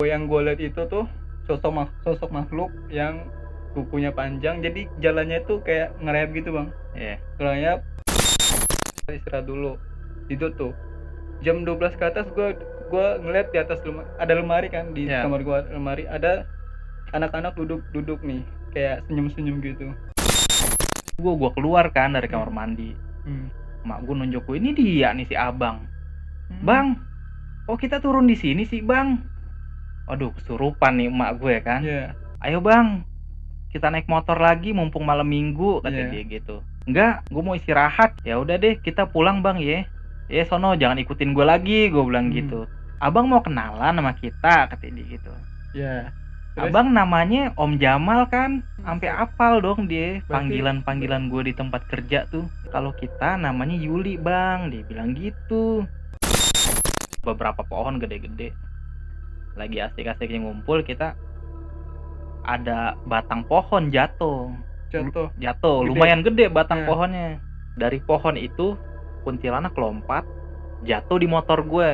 Yang gue lihat itu tuh sosok makhluk yang kukunya panjang, jadi jalannya tuh kayak ngerayap gitu bang. Iya. Ngerayap, istirahat dulu. Itu tuh jam 12 ke atas gue ngeliat di atas ada lemari kan, di Ya. kamar gue lemari ada anak-anak duduk nih kayak senyum-senyum gitu. Gue keluar kan dari kamar mandi. Mak gue nunjuk gue, ini dia nih si abang. Bang, oh kita turun di sini sih bang. Waduh, kesurupan nih emak gue kan. Iya. Ayo bang, kita naik motor lagi mumpung malam minggu, kata Iya. dia gitu. Enggak, gue mau istirahat. Ya udah deh, kita pulang bang ya. Sono jangan ikutin gue lagi, gue bilang gitu. Abang mau kenalan sama kita, kata dia gitu. Iya. Terus? Abang namanya Om Jamal kan, sampai Set. apal dong dia Berarti- panggilan gue di tempat kerja tuh. Kalau kita namanya Yuli bang, dia bilang gitu. Beberapa pohon gede-gede, lagi asik-asiknya ngumpul, kita ada batang pohon jatuh. Gede. Lumayan gede batang Iya. pohonnya. Dari pohon itu kuntilanak lompat, jatuh di motor gue.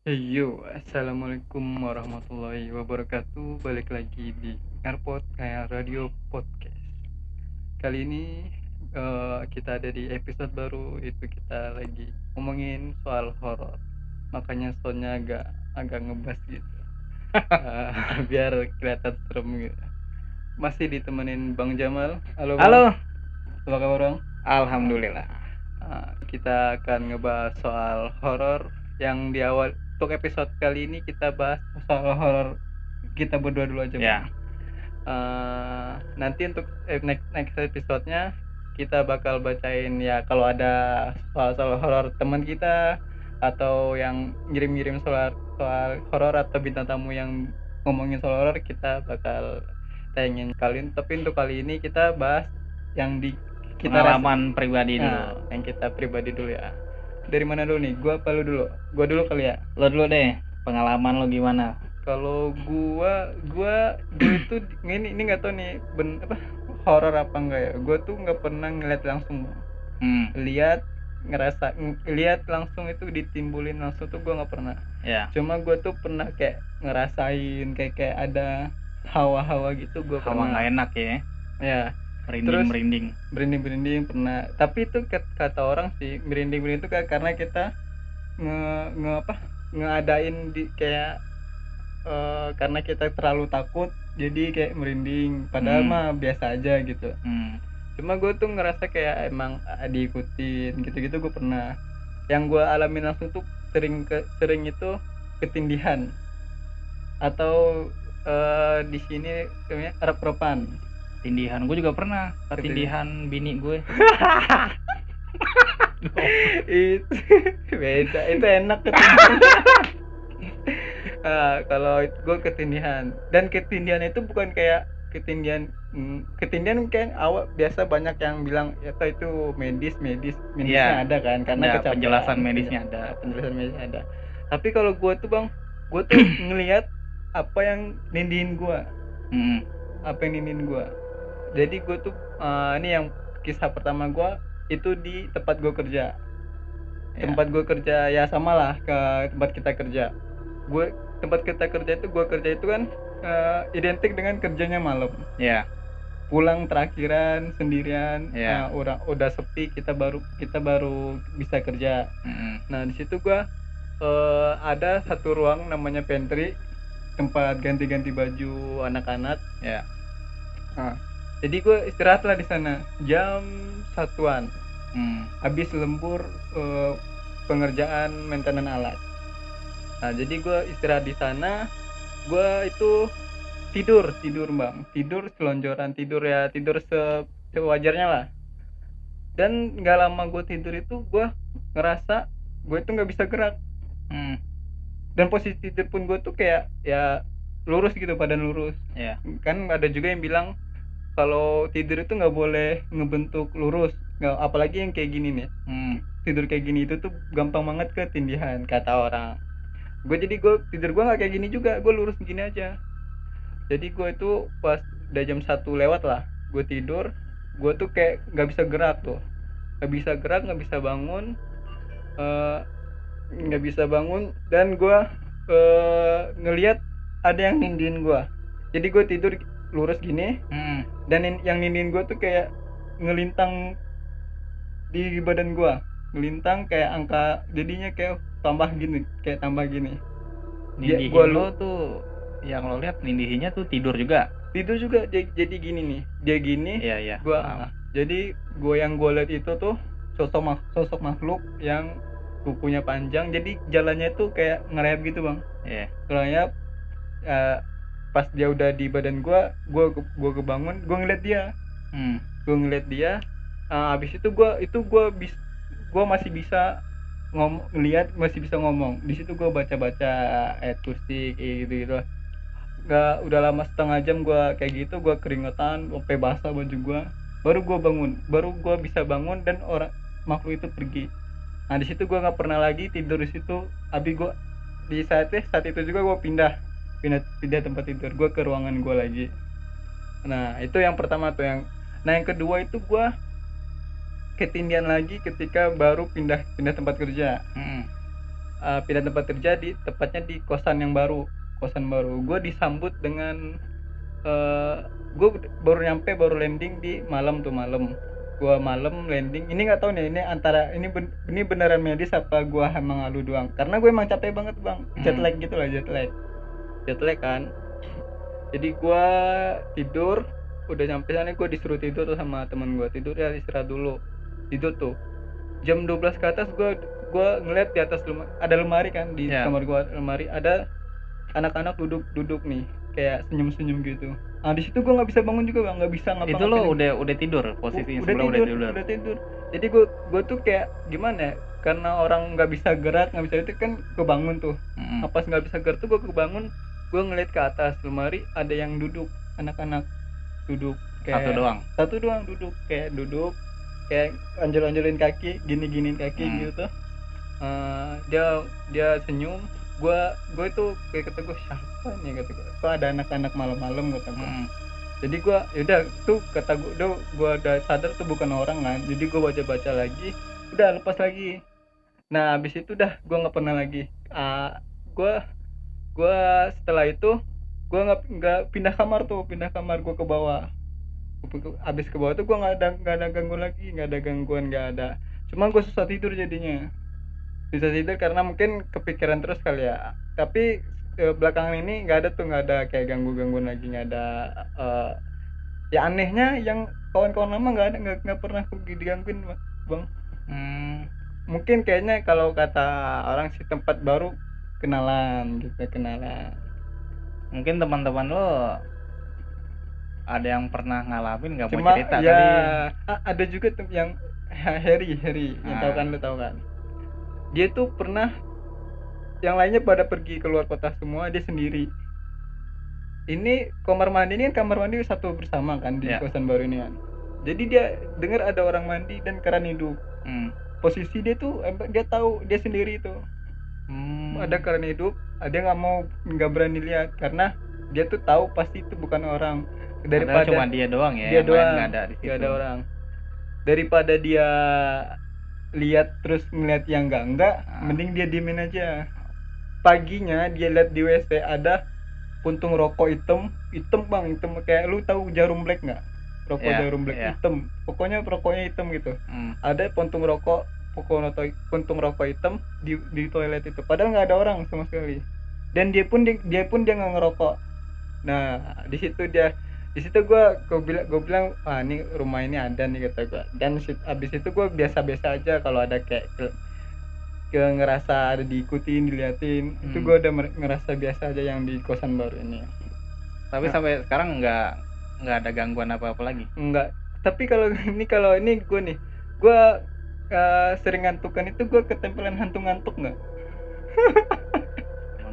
Yo, assalamualaikum warahmatullahi wabarakatuh. Balik lagi di Airport kayak Radio Podcast. Kali ini kita ada di episode baru, itu kita lagi ngomongin soal horor. Makanya soundnya agak ngebas gitu. Biar kelihatan serem gitu. Masih ditemenin Bang Jamal. Halo Bang. Halo. Apa kabar Bang? Alhamdulillah. Kita akan ngebahas soal horor yang di awal. Untuk episode kali ini kita bahas soal horor kita berdua dulu aja. Ya. Nanti untuk next episode-nya kita bakal bacain ya, kalau ada soal horor teman kita atau yang ngirim soal horor atau bintang tamu yang ngomongin soal horor, kita bakal tayangin kalian. Tapi untuk kali ini kita bahas yang di kita pengalaman pribadi dulu. Yang kita pribadi dulu ya. Dari mana dulu nih? Gua apa lu dulu? Gua dulu kali ya. Lo dulu deh. Pengalaman lo gimana? Kalau gua itu ini nggak tahu nih horor apa enggak ya. Gua tuh nggak pernah ngeliat langsung. Lihat langsung itu ditimbulin langsung tuh gua nggak pernah. Ya. Cuma gua tuh pernah kayak ngerasain kayak ada hawa-hawa gitu, gua hawa pernah. nggak enak ya. Ya. Merinding Pernah. Tapi itu kata orang sih merinding itu karena kita ngadain di kayak karena kita terlalu takut jadi kayak merinding, padahal mah biasa aja gitu. Cuma gue tuh ngerasa kayak emang diikutin gitu-gitu. Gue pernah, yang gue alamin langsung tuh sering itu ketindihan atau di sini namanya rep-repan. Tindihan gue juga pernah, ketindihan bini gue. Itu beda, itu enak ketindihan. Kalau gue ketindihan, dan ketindihan itu bukan kayak ketindihan kayak awal biasa banyak yang bilang ya itu medisnya ada kan, karena ada penjelasan medisnya ada. Tapi kalau gue tuh bang, gue tuh ngelihat apa yang nindihin gue. Jadi gue tuh ini yang kisah pertama gue itu di tempat gue kerja. Tempat gue kerja ya sama lah ke tempat kita kerja. Tempat kita kerja itu kan identik dengan kerjanya malam. Ya. Pulang terakhiran sendirian. Udah sepi, kita baru bisa kerja. Nah di situ gue ada satu ruang namanya pantry, tempat ganti baju anak-anak. Ya. Jadi gue istirahat lah di sana jam 1-an. Habis lembur pengerjaan maintenance alat. Nah jadi gue istirahat di sana. Gue itu tidur bang, selonjoran, tidur sewajarnya lah. Dan nggak lama gue tidur itu gue ngerasa gue itu nggak bisa gerak. Dan posisi tidur pun gue tuh kayak ya lurus gitu, badan lurus. Kan ada juga yang bilang kalau tidur itu nggak boleh ngebentuk lurus, apalagi yang kayak gini nih. Tidur kayak gini itu tuh gampang banget ketindihan kata orang. Gue tidur gue nggak kayak gini juga, gue lurus begini aja. Jadi gue itu pas udah jam 1 lewat lah, gue tidur. Gue tuh kayak nggak bisa gerak, nggak bisa bangun. eh, nggak bisa bangun, dan gue ngelihat ada yang nindiin gue. Jadi gue tidur lurus gini, dan yang nindiin gue tuh kayak ngelintang di badan gue, ngelintang kayak angka, jadinya kayak tambah gini, kayak tambah gini. Nindihin Gua lo tuh, yang lo lihat nindihinnya tuh tidur juga. tidur juga, jadi gini nih, dia gini. Iya Gua jadi yang gue lihat itu tuh sosok makhluk yang kukunya panjang, jadi jalannya tuh kayak ngerayap gitu bang. Iya. Ngerayap. Pas dia udah di badan gue kebangun, gue ngeliat dia. Gue ngeliat dia. Abis itu gue masih bisa ngeliat, masih bisa ngomong. Di situ gue baca ayat kursi kayak gitu. Nggak, udah lama setengah jam gue kayak gitu, gue keringetan sampai basah baju gue. Baru gue bangun, baru gue bisa bangun, dan orang makhluk itu pergi. Nah di situ gue nggak pernah lagi tidur di situ. Abis gue di saat itu juga gue pindah tempat tidur, gue ke ruangan gue lagi. Nah itu yang pertama tuh. Yang kedua itu gue ketindihan lagi ketika baru pindah tempat kerja. Pindah tempat kerja, tepatnya di kosan baru. Gue disambut dengan gue baru landing di malam. Gue malam landing, ini nggak tahu nih, ini antara ini beneran medis apa gue emang halu doang, karena gue emang capek banget bang. Jet lag kan. Jadi gue tidur, udah nyampe sana gue disuruh tidur tuh sama teman gue. Tidur ya, istirahat dulu. Tidur tuh jam 12 ke atas, gue ngeliat di atas ada lemari kan, di kamar gue lemari, ada anak-anak duduk nih kayak senyum gitu. Nah di situ gue nggak bisa bangun juga bang, nggak bisa ngapa-ngapain. Itu lo udah tidur posisinya, udah tidur. Jadi gue tuh kayak gimana ya, karena orang nggak bisa gerak, nggak bisa itu kan, kebangun tuh. Pas nggak bisa gerak tuh gue kebangun, gue ngeliat ke atas lemari ada yang duduk, anak-anak duduk kayak satu doang duduk kayak anjol-anjolin kaki, gini-giniin kaki gitu. Dia senyum. Gue tuh kayak kata gue, siapa nih, kata gue, kok ada anak-anak malam-malam, kata gue. Jadi gue yaudah tuh, kata gue udah sadar tuh bukan orang kan. Jadi gue baca lagi, udah lepas lagi. Nah abis itu dah gue nggak pernah lagi. Gue setelah itu gue nggak pindah kamar gue ke bawah. Abis ke bawah tuh gue nggak ada gangguan lagi, nggak ada. Cuma gue susah tidur jadinya. Bisa tidur karena mungkin kepikiran terus kali ya. Tapi belakangan ini nggak ada kayak gangguan lagi, nggak ada. Ya anehnya yang kawan-kawan lama nggak pernah digangguin bang. Mungkin kayaknya kalau kata orang sih tempat baru, kenalan. Mungkin teman-teman lo ada yang pernah ngalamin, nggak mau Cuma cerita ya kali. ada juga tuh yang Harry yang tahu kan. Dia tuh pernah, yang lainnya pada pergi keluar kota semua, dia sendiri. Ini kamar mandi ini kan kamar mandi satu bersama kan di kosan baru ini kan. Jadi dia dengar ada orang mandi dan keran hidup. Posisi dia tuh dia tahu dia sendiri itu. Ada keran hidup, dia nggak berani lihat karena dia tuh tahu pasti itu bukan orang. Daripada cuma dia doang ya, dia yang doang, lain nggak ada di situ. Nggak ada orang. Daripada dia lihat terus ngeliat yang enggak, mending dia diemin aja. Paginya dia lihat di WC ada puntung rokok hitam bang, hitam kayak lu tahu jarum black nggak? Rokok jarum black hitam, pokoknya rokoknya hitam gitu. Ada puntung rokok hitam di toilet itu, padahal nggak ada orang sama sekali. Dan dia pun nggak ngerokok. Nah di situ gue bilang ini rumah ini ada nih, kata gue. Dan abis itu gue biasa aja kalau ada kayak ngerasa ada diikutin, diliatin. Itu gue udah ngerasa biasa aja yang di kosan baru ini. Tapi sampai sekarang nggak ada gangguan apa-apa lagi? Enggak. Tapi kalau ini gue sering ngantukan itu, gue ketempelan hantu ngantuk nggak?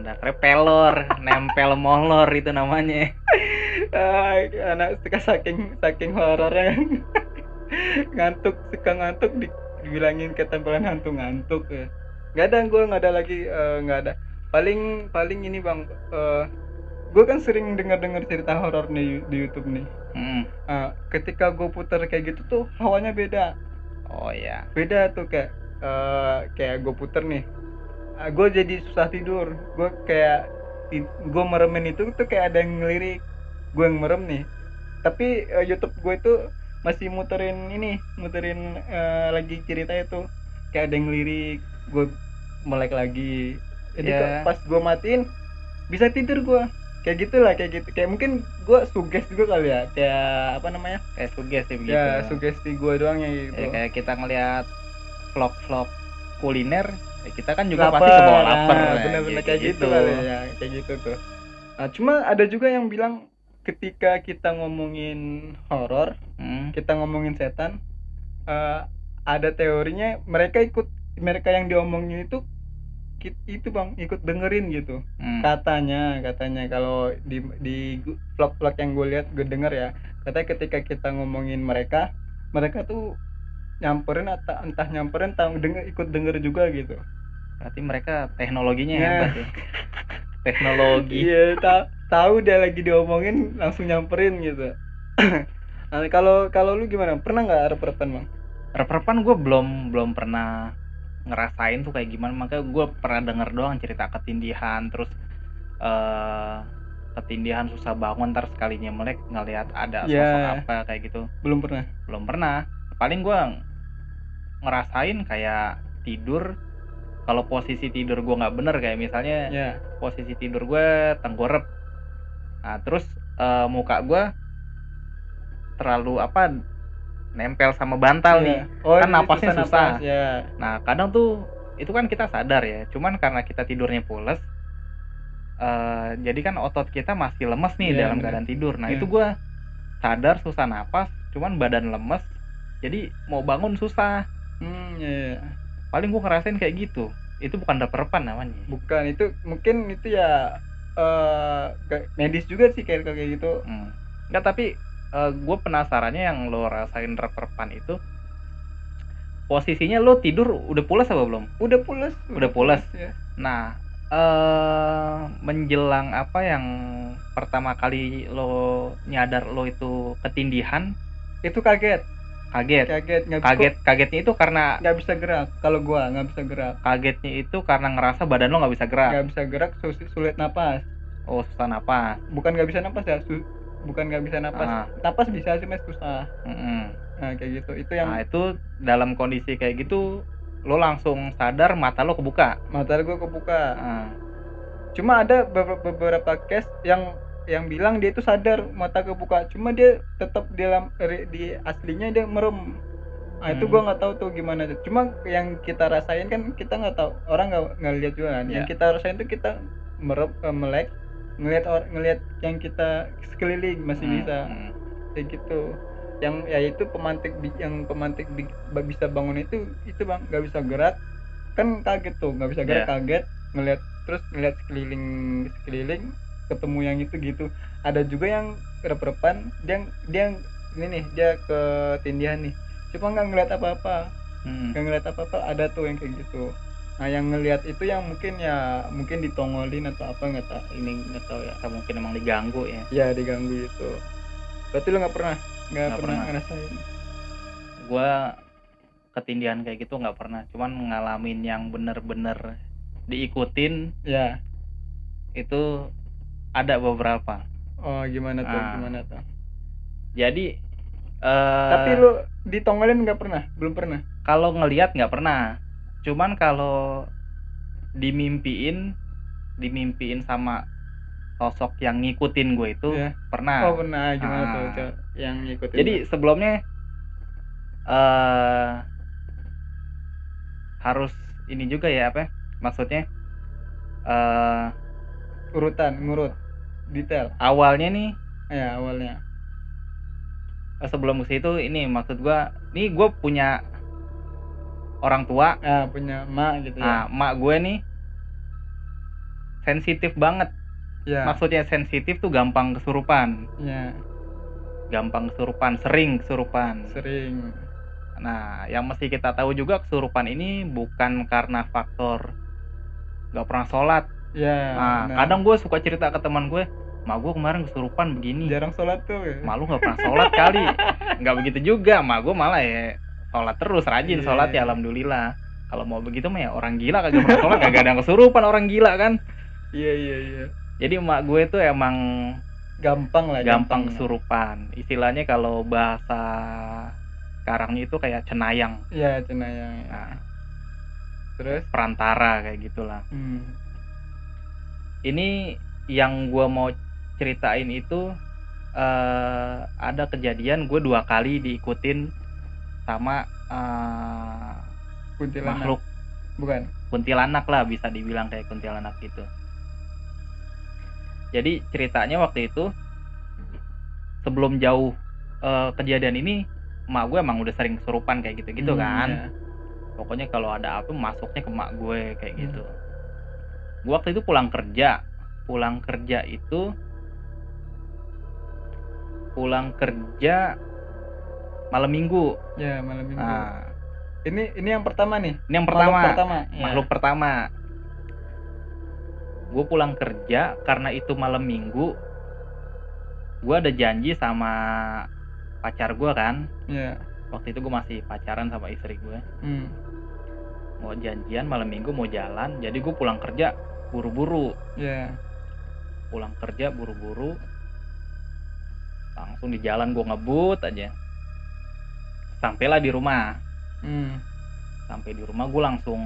Dasarnya pelor, nempel molor itu namanya. Anak saking horornya suka ngantuk dibilangin ketempelan hantu ngantuk ya. Nggak ada lagi. Paling ini bang, gue kan sering dengar cerita horor nih di YouTube nih. Ketika gue putar kayak gitu tuh hawanya beda. Oh iya. Beda tuh, kayak kayak gue puter nih, gue jadi susah tidur. Gue kayak gue meremin itu tuh kayak ada yang ngelirik, gue yang merem nih, tapi YouTube gue itu masih muterin lagi cerita itu, kayak ada yang ngelirik, gue melek lagi. Jadi Ya. pas gue matiin bisa tidur gue, kayak gitulah, kayak gitu, kayak mungkin gue suges juga kali ya, kayak apa namanya, Kayak sugesti begitu. ya sugesti gue doang ya gitu. Ya kayak kita ngelihat vlog-vlog kuliner, ya kita kan juga pasti kebawa lapar. Bener-bener kayak gitu kali ya, kayak gitu tuh. Nah, cuma ada juga yang bilang ketika kita ngomongin horor, kita ngomongin setan, ada teorinya mereka yang diomongin itu bang ikut dengerin gitu. Katanya kalau di vlog-vlog yang gue lihat, gue denger ya, katanya ketika kita ngomongin mereka tuh nyamperin atau entah nyamperin tahu ikut denger juga gitu. Berarti mereka teknologinya hebat ya. Teknologi. Iya, tahu dia lagi diomongin langsung nyamperin gitu. Nah, kalau lu gimana? Pernah nggak rep-repan bang? Rep-repan gue belum pernah ngerasain tuh kayak gimana, makanya gue pernah denger doang cerita ketindihan, terus ketindihan susah bangun, ntar sekalinya melek ngelihat ada sosok apa kayak gitu. Belum pernah. Paling gue ngerasain kayak tidur, kalau posisi tidur gue nggak bener, kayak misalnya posisi tidur gue tengkurap, nah terus muka gue terlalu nempel sama bantal nih, kan napasnya susah. Nah kadang tuh itu kan kita sadar ya, cuman karena kita tidurnya pules, jadi kan otot kita masih lemes nih dalam keadaan tidur. Nah itu gue sadar susah napas, cuman badan lemes, jadi mau bangun susah. Paling gue ngerasain kayak gitu. Itu bukan rep-repan namanya. Bukan, itu mungkin itu ya medis juga sih kayak gitu. Enggak, tapi gue penasarannya yang lo rasain rep-repan itu, posisinya lo tidur udah pules apa belum? Udah pules ya. Nah menjelang apa yang pertama kali lo nyadar lo itu ketindihan, itu kagetnya itu karena nggak bisa gerak. Kalau gua nggak bisa gerak. Kagetnya itu karena ngerasa badan lo nggak bisa gerak. Sulit napas. Oh, susah napas. Bukan nggak bisa napas ya, bukan nggak bisa napas. Napas bisa sih, mas, susah. Nah kayak gitu. Itu yang. Nah itu dalam kondisi kayak gitu lo langsung sadar mata lo kebuka. Mata gua kebuka. Cuma ada beberapa case yang bilang dia itu sadar mata kebuka, cuma dia tetap di aslinya dia merem. Nah itu gue nggak tahu tuh gimana. Cuma yang kita rasain kan kita nggak tahu, orang nggak lihat juga kan. Yang kita rasain tuh kita melek, ngelihat yang kita sekeliling masih bisa kayak gitu. Yang ya itu pemantik bisa bangun itu bang, nggak bisa gerak kan, kaget tuh, nggak bisa gerak, kaget ngelihat sekeliling ketemu yang itu gitu. Ada juga yang rep-repan, dia ini nih, dia ketindihan nih, cuma nggak ngeliat apa-apa. Ada tuh yang kayak gitu. Nah yang ngelihat itu yang mungkin ditongolin atau apa, nggak tahu ya, atau mungkin emang diganggu ya. Ya diganggu itu. Berarti lo nggak pernah ngerasain? Gua ketindihan kayak gitu nggak pernah, cuman ngalamin yang bener-bener diikutin ya, itu ada beberapa. Oh gimana tuh? Jadi tapi lu ditongolin nggak pernah? Belum pernah? Kalau ngelihat nggak pernah, cuman kalau dimimpiin sama sosok yang ngikutin gue itu pernah. Oh pernah. Gimana tuh yang ngikutin? Jadi sebelumnya harus ini juga ya, maksudnya ngurut detail awalnya nih. Sebelum ke situ, ini maksud gue, nih gue punya orang tua, punya emak gitu ya. Nah emak gue nih sensitif banget. Maksudnya sensitif tuh gampang kesurupan. Sering kesurupan. Nah yang mesti kita tahu juga, kesurupan ini bukan karena faktor gak pernah sholat. Kadang gue suka cerita ke teman gue, mak gue kemarin kesurupan begini. Jarang sholat tuh ya? Mak lu gak pernah sholat kali. Gak begitu juga, mak gue malah ya sholat terus, rajin sholat ya, alhamdulillah. Kalau mau begitu mah ya orang gila kagak pernah sholat, kagak ada yang kesurupan orang gila kan. Iya. Jadi emak gue tuh emang Gampang lah, gampang gampangnya. kesurupan. Istilahnya kalau bahasa sekarangnya itu kayak cenayang. Iya, cenayang ya. Nah, Terus? perantara kayak gitulah. Ini yang gue mau ceritain itu ada kejadian gue 2 kali diikutin sama Kuntilanak. makhluk Bukan. kuntilanak lah, bisa dibilang kayak kuntilanak gitu. Jadi ceritanya waktu itu sebelum jauh kejadian ini, emak gue emang udah sering kesurupan kayak gitu-gitu kan. Iya. Pokoknya kalau ada apa masuknya ke emak gue kayak gitu. Gue waktu itu pulang kerja malam minggu. Ya, malam minggu. Nah, Ini yang pertama nih. ini yang pertama. Makhluk pertama. Gue pulang kerja karena itu malam minggu. Gue ada janji sama pacar gue kan. Iya. Waktu itu gue masih pacaran sama istri gue. Mau janjian malam minggu mau jalan. Jadi gue pulang kerja buru-buru. Iya. Pulang kerja buru-buru. Langsung di jalan gue ngebut aja. Sampailah di rumah. Sampai di rumah gue langsung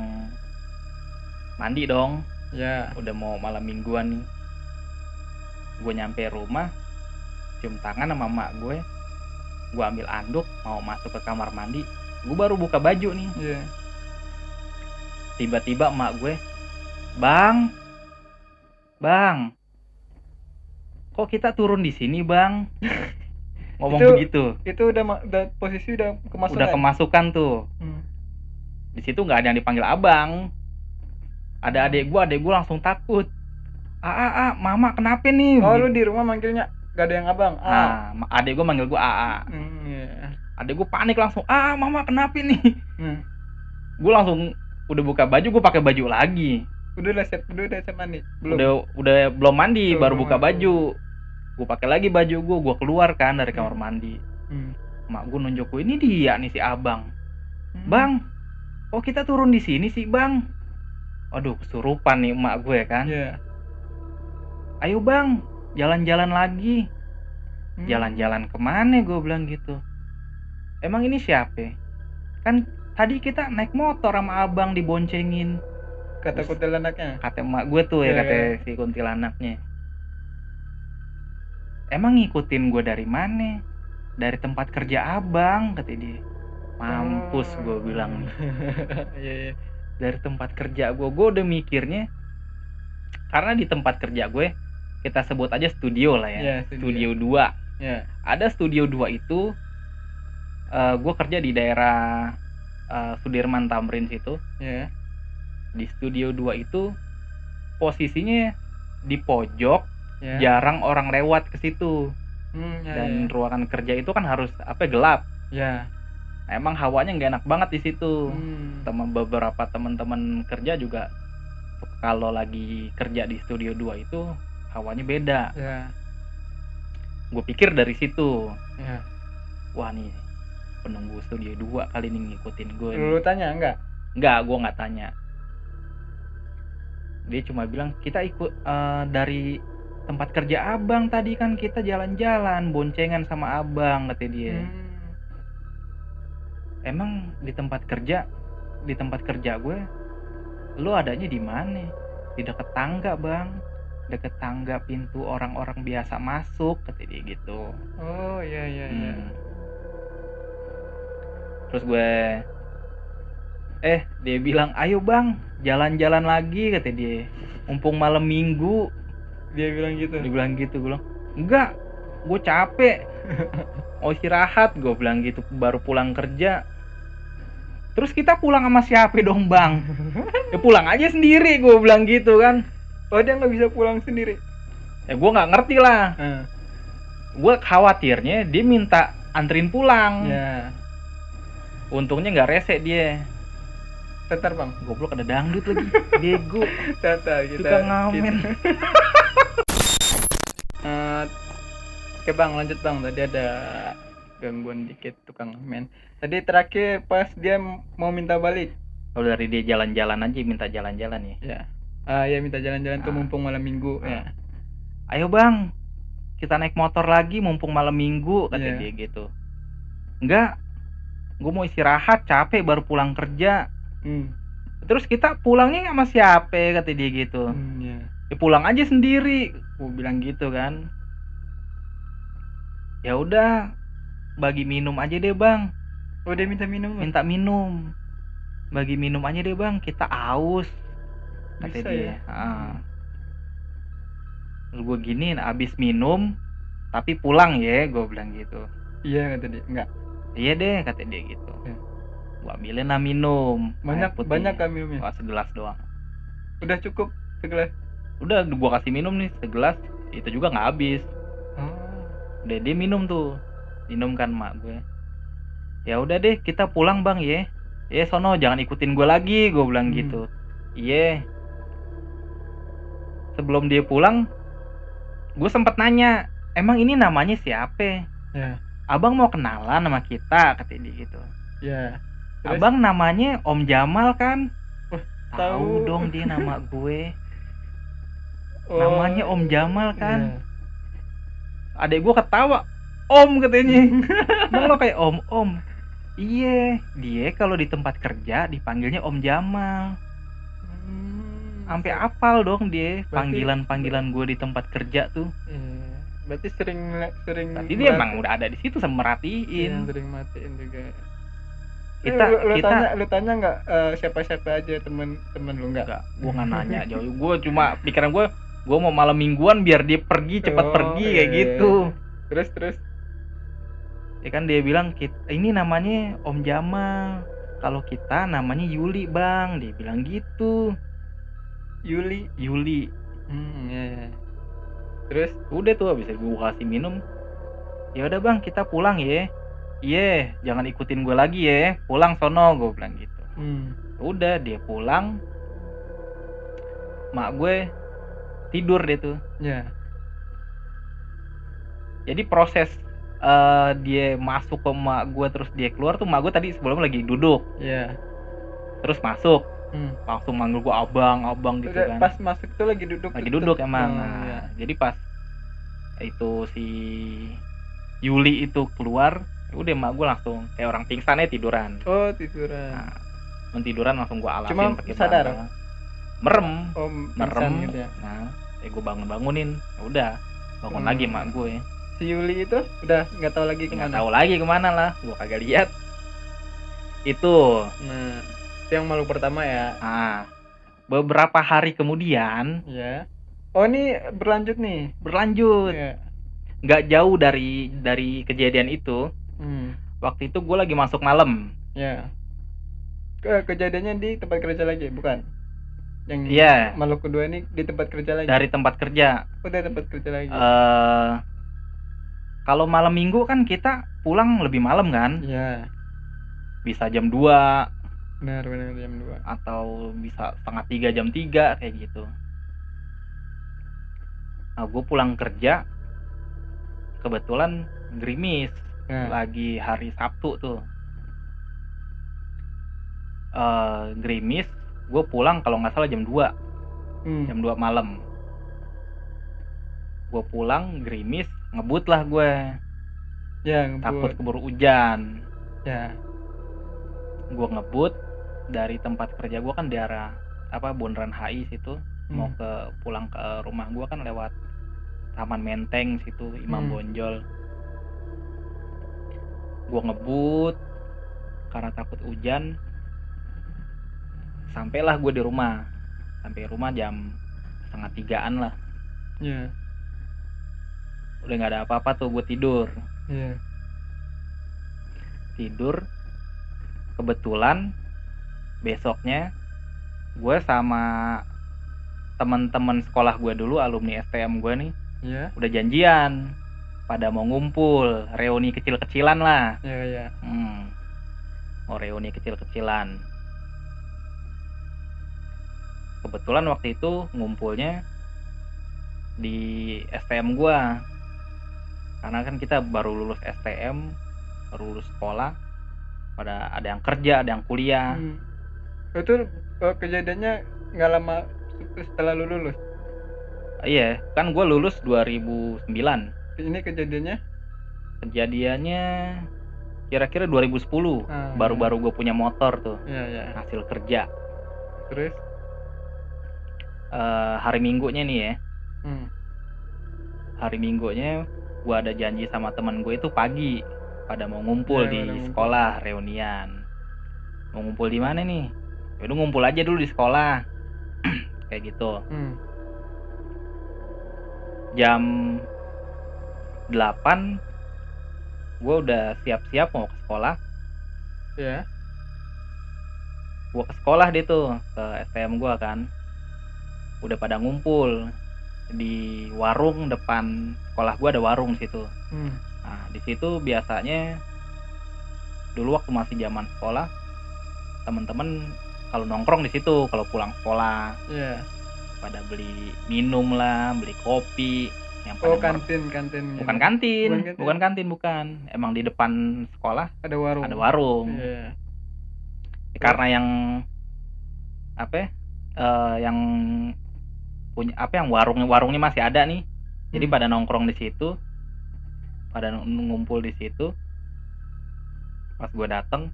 mandi dong. Ya. Udah mau malam mingguan nih. Gue nyampe rumah, cium tangan sama emak gue. Gue ambil anduk mau masuk ke kamar mandi. Gue baru buka baju nih. Iya. Tiba-tiba emak gue, Bang, kok kita turun di sini bang? Ngomong begitu. Itu udah posisi udah kemasukan. Udah kemasukan tuh. Di situ nggak ada yang dipanggil abang. Ada adek gue langsung takut. Mama kenapa nih? Oh, lu di rumah manggilnya gak ada yang abang. Nah, adek gue manggil gue Iya. Adek gue panik langsung. Mama kenapa nih? Gue langsung udah buka baju, gue pakai baju lagi. Udah siap mandi? Belum. Udah belum mandi, baru buka baju. Gue pakai lagi baju gue keluar kan dari kamar mandi. Mak gue nunjuk gue, ini dia nih si abang. Bang, kok kita turun di sini sih bang? Aduh, kesurupan nih emak gue kan. Iya. Ayo bang, jalan-jalan lagi. Jalan-jalan kemana? Gue bilang gitu. Emang ini siapa? Kan tadi kita naik motor sama abang diboncengin. Kata kuntilanaknya. Kata emak gue tuh ya, kata si kuntilanaknya. Emang ngikutin gue dari mana? Dari tempat kerja abang, kata dia. Mampus gue bilang nih. Iya. Dari tempat kerja gue udah mikirnya. Karena di tempat kerja gue, kita sebut aja studio lah ya. Iya, Studio 2. Iya. Ada studio 2 itu, gue kerja di daerah Sudirman Tamrin situ. Iya. Di studio 2 itu posisinya di pojok. Ya. Jarang orang lewat ke situ. Dan ruangan kerja itu kan harus gelap. Ya. Emang hawanya nggak enak banget di situ. Beberapa teman-teman kerja juga kalau lagi kerja di studio 2 itu hawanya beda. Ya. Gue pikir dari situ. Ya. Wah nih penunggu studio 2 kali ini ngikutin gue. Lu tanya enggak? Enggak, gue nggak tanya. Dia cuma bilang kita ikut dari tempat kerja abang tadi kan, kita jalan-jalan boncengan sama abang, kata dia. Emang di tempat kerja gue lu adanya di mana? Di dekat tangga bang, dekat tangga pintu orang-orang biasa masuk, kata dia gitu. Oh iya. Terus gue dia bilang ayo bang jalan-jalan lagi, kata dia, mumpung malam minggu. Dia bilang gitu. Gue bilang enggak, gue capek mau istirahat, gue bilang gitu, baru pulang kerja. Terus kita pulang sama siapa dong bang? Ya pulang aja sendiri, gue bilang gitu kan. Oh dia nggak bisa pulang sendiri? Ya gue nggak ngerti lah. Gue khawatirnya dia minta anterin pulang. Ya. Untungnya nggak rese dia. Tetar bang. Goblok ada dangdut lagi. Bego. Tetar kita. Tukang ngamen. Oke bang, lanjut bang. Tadi ada gangguan dikit tukang ngamen. Tadi terakhir pas dia mau minta balik. Kalau dari dia jalan-jalan aja, minta jalan-jalan ya. Ya. Ya minta jalan-jalan tuh mumpung malam minggu ya. Ayo bang, kita naik motor lagi mumpung malam minggu, kata Iya. dia gitu. Enggak, gue mau istirahat, capek baru pulang kerja. Terus kita pulangnya sama siapa, kata dia gitu. Ya. Ya pulang aja sendiri, gue bilang gitu kan. Ya udah, bagi minum aja deh bang. Oh dia minta minum. Minta minum, bagi minum aja deh bang, kita aus, kata Bisa dia. ya. Terus gue giniin, abis minum tapi pulang ya, gue bilang gitu. Iya kata dia. Enggak. Iya deh, kata dia gitu. Ya. Gue ambilin lah minum air putih. Banyak kan minumnya? Wah, segelas doang. Udah cukup segelas. Udah gue kasih minum nih segelas, itu juga nggak habis. Udah dia minum tuh, minum kan mak gue. Ya udah deh, kita pulang bang ya. Sono jangan ikutin gue lagi, gue bilang gitu. Iya. Sebelum dia pulang, gue sempet nanya, emang ini namanya siapa? Ya. Abang mau kenalan sama kita, kata dia gitu. Ya. Terus? Abang namanya Om Jamal kan? Tahu dong dia nama gue. Namanya Om Jamal kan? Adek gue ketawa, Om katanya. Bang lo kayak Om. Iya, dia kalau di tempat kerja dipanggilnya Om Jamal. Sampai apal dong dia panggilan gue di tempat kerja tuh. Berarti sering. Berarti dia emang udah ada di situ sama merhatiin. Sering matiin juga. Lu tanya nggak siapa aja temen lu nggak? Enggak, gue nggak nanya jauh. Gue cuma pikiran gue mau malam mingguan biar dia pergi cepat pergi kayak gitu. Terus ya kan dia bilang, ini namanya Om Jamal, kalau kita namanya Yuli bang, dia bilang gitu. Yuli. Ya. Terus udah tuh habis gue kasih minum, ya udah bang kita pulang ya. Iya, jangan ikutin gue lagi ya, pulang sono, gue bilang gitu. Udah dia pulang, mak gue tidur deh tuh. Jadi proses dia masuk ke mak gue terus dia keluar tuh, mak gue tadi sebelum lagi duduk. Terus masuk, langsung manggil gue abang gitu kan. Pas masuk tuh lagi duduk emang. Jadi pas itu si Yuli itu keluar, udah mak gue langsung kayak orang pingsan aja tiduran. Tiduran langsung gue alasin pakai sadar. Merem. Gitu ya. Nah, gue bangunin. Udah bangun lagi mak gue. Si Yuli itu udah nggak tahu lagi kemana. Nggak tahu lagi kemana lah, gue kagak lihat. Itu. Nah, itu yang malu pertama ya. Beberapa hari kemudian. Ya. Oh ini berlanjut nih. Nggak jauh dari kejadian itu. Waktu itu gue lagi masuk malam. Ya. Kejadiannya di tempat kerja lagi, bukan? Yang malu kedua ini di tempat kerja lagi. Dari tempat kerja. Dari tempat kerja lagi. Kalau malam minggu kan kita pulang lebih malam kan? Iya. Bisa jam 2. Benar jam 2. Atau bisa 2:30 jam 3 kayak gitu. Nah, gue pulang kerja kebetulan gerimis. Lagi hari Sabtu tuh. Gerimis, gue pulang kalau nggak salah jam 2. Jam 2 malam. Gue pulang gerimis, ngebut lah gue. Takut keburu hujan. Gue ngebut dari tempat kerja gue kan di arah Bundaran HI situ. Mau pulang ke rumah gue kan lewat Taman Menteng situ, Imam Bonjol. Gue ngebut karena takut hujan. Sampailah gue di rumah. Sampai rumah jam 2:30 lah. Udah nggak ada apa-apa tuh, gue tidur. Tidur. Kebetulan besoknya gue sama teman-teman sekolah gue dulu, alumni STM gue nih, udah janjian pada mau ngumpul, reuni kecil-kecilan lah. Mau reuni kecil-kecilan. Kebetulan waktu itu ngumpulnya di STM gue, karena kan kita baru lulus STM, baru lulus sekolah, pada ada yang kerja, ada yang kuliah. Itu kejadiannya nggak lama setelah lu lulus. Iya, kan gue lulus 2009. Ini kejadiannya Kejadiannya kira-kira 2010. Baru-baru gue punya motor tuh, ya. hasil kerja. Terus Hari Minggunya nih ya, hmm. hari Minggunya gue ada janji sama teman gue itu pagi, pada mau ngumpul Ya, di pada ngumpul. sekolah reunian. Mau ngumpul di mana nih? Yaudah ngumpul aja dulu di sekolah. Kayak gitu. Jam 8 gue udah siap-siap mau ke sekolah. Ya. Gue ke sekolah deh tuh, ke STM gue kan. Udah pada ngumpul di warung depan sekolah gue, ada warung situ. Nah di situ biasanya dulu waktu masih zaman sekolah, temen-temen kalau nongkrong di situ kalau pulang sekolah. Iya. Pada beli minum lah, beli kopi. Yang Oh, pada kantin. bukan kantin. Emang di depan sekolah ada warung. Iya. Karena yang apa? Yang punya yang warungnya masih ada nih. Jadi pada nongkrong di situ, pada ngumpul di situ. Pas gue dateng,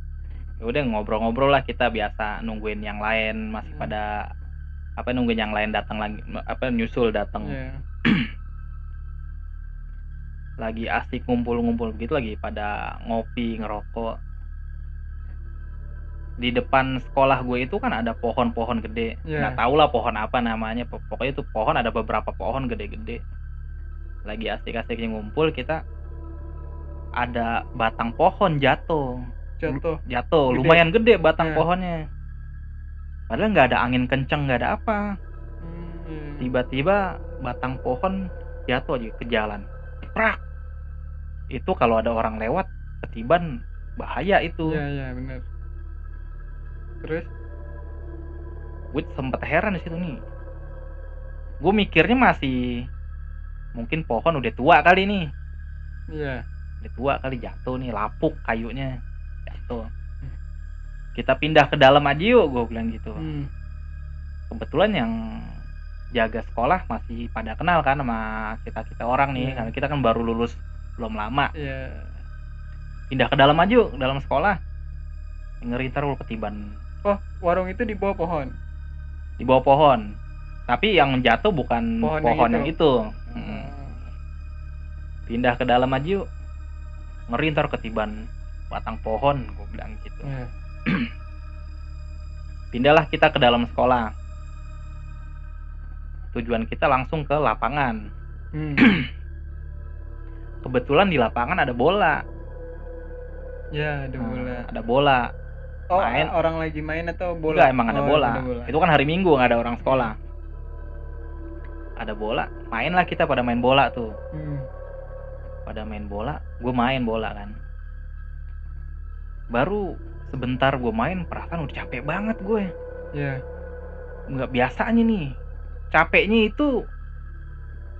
ya udah ngobrol-ngobrol lah, kita biasa nungguin yang lain masih pada nungguin yang lain datang lagi, nyusul datang. Lagi asik ngumpul-ngumpul begitu, lagi pada ngopi ngerokok. Di depan sekolah gue itu kan ada pohon-pohon gede. Nggak tahu lah pohon apa namanya, pokoknya itu pohon, ada beberapa pohon gede-gede. Lagi asik-asiknya ngumpul, kita ada batang pohon jatuh lumayan gede batang pohonnya. Padahal nggak ada angin kenceng, nggak ada apa. Tiba-tiba batang pohon jatuh aja ke jalan, prak. Itu kalau ada orang lewat ketiban bahaya itu. Iya benar. Terus gue sempet heran di situ nih. Gue mikirnya masih mungkin pohon udah tua kali nih. Iya. Udah tua kali, jatuh nih, lapuk kayunya, jatuh. Kita pindah ke dalam aja yuk, gue bilang gitu. Kebetulan yang jaga sekolah masih pada kenal kan sama kita orang nih, karena kita kan baru lulus belum lama. Pindah ke dalam aja yuk, dalam sekolah. Ngeri ntar lu ketiban. Oh, warung itu di bawah pohon. Di bawah pohon. Tapi yang jatuh bukan pohon yang itu. Pindah ke dalam aja yuk. Ngeri ntar ketiban batang pohon, gue bilang gitu. Pindahlah kita ke dalam sekolah. Tujuan kita langsung ke lapangan. Kebetulan di lapangan ada bola. Ya, ada bola. Ada bola. Oh, orang lagi main atau bola? Enggak, emang ada bola. Itu kan hari Minggu, nggak ada orang sekolah. Ada bola, mainlah kita pada main bola tuh. Pada main bola, gue main bola kan. Baru sebentar gue main, perasaan udah capek banget gue. Iya. Nggak biasanya nih. Capeknya itu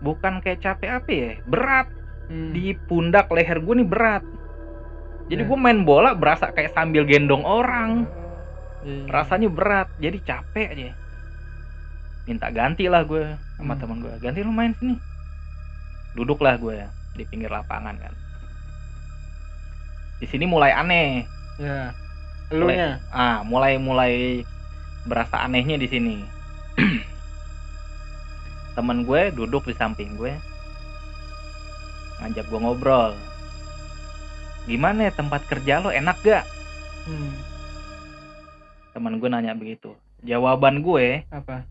bukan kayak capek apa ya, berat. Di pundak leher gue nih berat. Jadi gue main bola berasa kayak sambil gendong orang. Rasanya berat, jadi capek aja. Minta ganti lah gue sama teman gue, ganti lu main sini. Duduklah gue di pinggir lapangan kan. Di sini mulai aneh. Ya. Elunya. Mulai berasa anehnya di sini. Temen gue duduk di samping gue, ngajak gue ngobrol. Gimana ya tempat kerja lo, enak gak? Temen gue nanya begitu. Jawaban gue apa?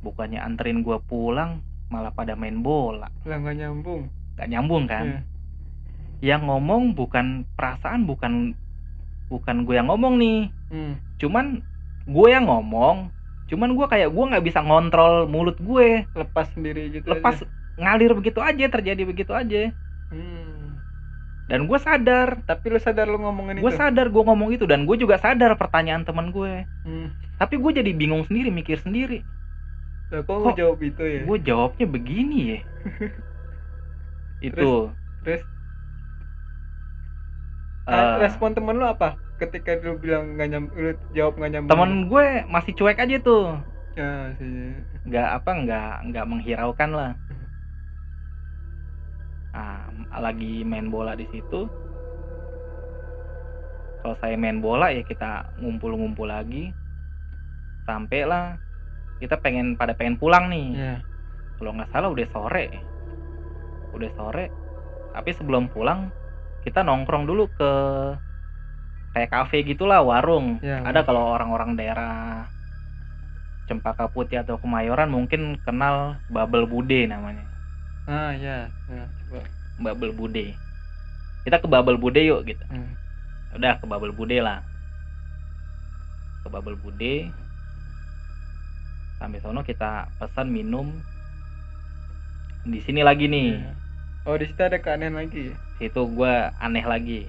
Bukannya anterin gue pulang, malah pada main bola. Lah, gak nyambung kan? Yang ngomong bukan perasaan, bukan gue yang ngomong nih. Cuman gue yang ngomong, cuman gue kayak gue nggak bisa ngontrol mulut gue. Lepas sendiri gitu. Ngalir begitu aja, terjadi begitu aja. Dan gue sadar. Tapi lu sadar lu ngomongin itu? Gue sadar gue ngomong itu, dan gue juga sadar pertanyaan teman gue. Tapi gue jadi bingung sendiri, mikir sendiri. Lah, kok gue jawab itu ya? Gue jawabnya begini ya. Itu. Terus respon temen lu apa? ketika lu bilang nggak nyambung, lu jawab nggak nyambung. Temen gue masih cuek aja tuh, Ya sih. nggak menghiraukan lah. Nah, lagi main bola di situ. Kalau saya main bola ya kita ngumpul lagi. Sampailah kita pengen pulang nih. Ya. Kalau nggak salah udah sore. Tapi sebelum pulang kita nongkrong dulu ke kayak kafe gitulah, warung. Ya, Ada kalau orang-orang daerah Cempaka Putih atau Kemayoran mungkin kenal Bubble Bude namanya. Ya. Coba. Bubble Bude. Kita ke Bubble Bude yuk gitu. Hmm. Udah ke Bubble Bude lah. Ke Bubble Bude. Sampai sono kita pesan minum. Di sini lagi nih. Ya. Oh, di situ ada keanehan lagi. Situ gue aneh lagi.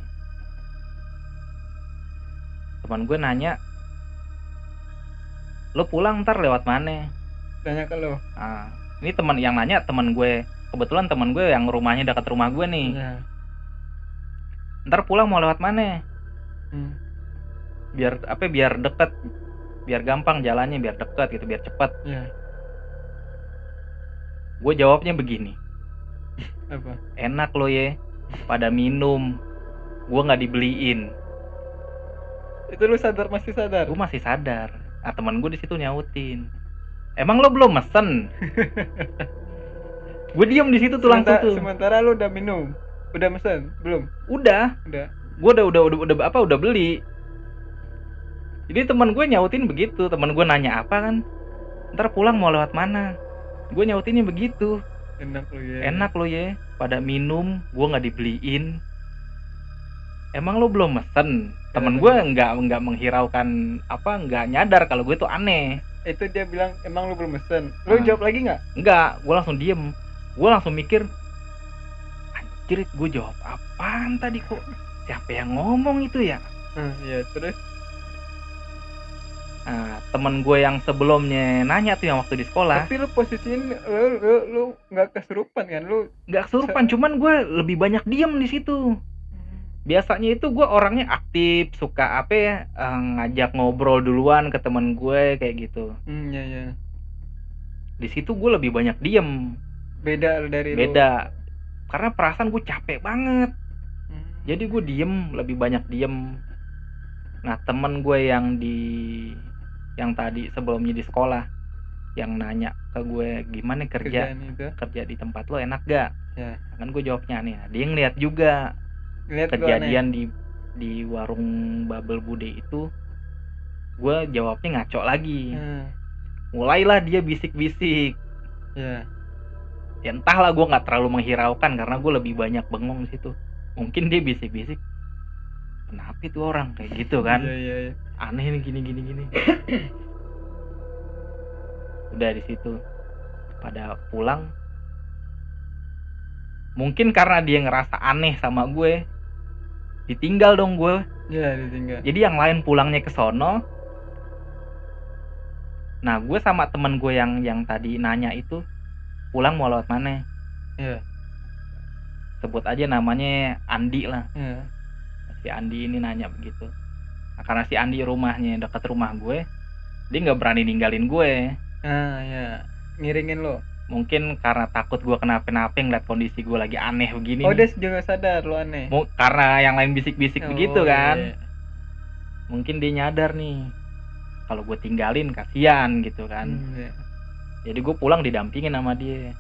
Teman gue nanya, lo pulang ntar lewat mana? Tanya ke lo. Nah, ini teman yang nanya teman gue. Kebetulan teman gue yang rumahnya dekat rumah gue nih. Ya. Ntar pulang mau lewat mana? Biar deket, biar gampang jalannya, biar deket gitu, biar cepet. Ya. Gue jawabnya begini, Apa? enak lo ya, pada minum, gue nggak dibeliin. Itu lu masih sadar? Gue masih sadar. Nah, teman gue di situ nyautin, emang lo belum mesen? Gue diem di situ tuh langsung tuh. Sementara lu udah minum, udah mesen belum? Udah. Gue udah beli. Jadi teman gue nyautin begitu. Teman gue nanya apa kan, ntar pulang mau lewat mana? Gue nyautinnya begitu, enak lo ya, pada minum, gue nggak dibeliin. Emang lo belum mesen? Temen gue nggak menghiraukan apa, nggak nyadar kalau gue tuh aneh. Itu dia bilang emang lu belum mesen. Lu jawab lagi nggak? Nggak, gue langsung diem. Gue langsung mikir, anjir, gue jawab apaan tadi kok? Siapa yang ngomong itu ya? Ya terus. Nah, temen gue yang sebelumnya nanya tuh yang waktu di sekolah. Tapi lu posisinya lu nggak kesurupan kan? Lu nggak kesurupan, cuman gue lebih banyak diem di situ. Biasanya itu gue orangnya aktif, suka ngajak ngobrol duluan ke temen gue kayak gitu. Ya. Di situ gue lebih banyak diem. Beda dari Beda. Karena perasaan gue capek banget. Jadi gue diem, lebih banyak diem. Nah, temen gue yang tadi sebelumnya di sekolah, yang nanya ke gue gimana kerja di tempat lo enak gak? Ya. Kan gue jawabnya nih, dia ngeliat juga kejadian di warung Bubble Bude itu. Gue jawabnya ngaco lagi. Mulailah dia bisik-bisik. Ya entahlah, gue nggak terlalu menghiraukan karena gue lebih banyak bengong di situ. Mungkin dia bisik-bisik, kenapa itu orang kayak gitu kan? Iya. Aneh nih gini. Udah di situ pada pulang. Mungkin karena dia ngerasa aneh sama gue, ditinggal dong gue. Iya, ditinggal. Jadi yang lain pulangnya ke sono. Nah, gue sama temen gue yang tadi nanya itu pulang mau lewat mana? Iya. Sebut aja namanya Andi lah. Iya. Si Andi ini nanya begitu. Nah, karena si Andi rumahnya dekat rumah gue, dia nggak berani ninggalin gue. Ya, ngiringin lo. Mungkin karena takut gue kenapa-napa ngeliat kondisi gue lagi aneh begini. Oh, dia juga sadar lo aneh. Karena yang lain bisik-bisik begitu kan. Iya. Mungkin dia nyadar nih, kalau gue tinggalin kasihan gitu kan. Iya. Jadi gue pulang didampingin sama dia.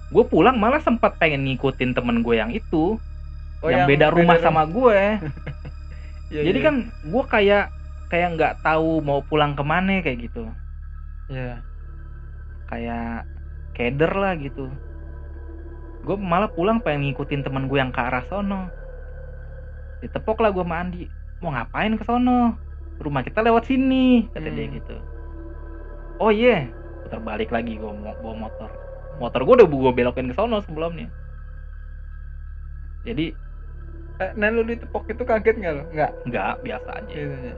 Gue pulang malah sempat pengen ngikutin temen gue yang itu, yang beda rumah sama gue. Jadi kan gue kayak nggak tahu mau pulang kemana kayak gitu. Iya. Kayak keder lah gitu. Gue malah pulang pengen ngikutin temen gue yang ke arah sono. Ditepok lah gue sama Andi, mau ngapain ke sono? Rumah kita lewat sini, kata dia gitu. Oh iya, putar balik lagi gue bawa motor. Motor gue udah gue belokin ke sono sebelumnya. Jadi, nah lu ditepok itu kaget nggak lo? Nggak, biasa aja. Iya.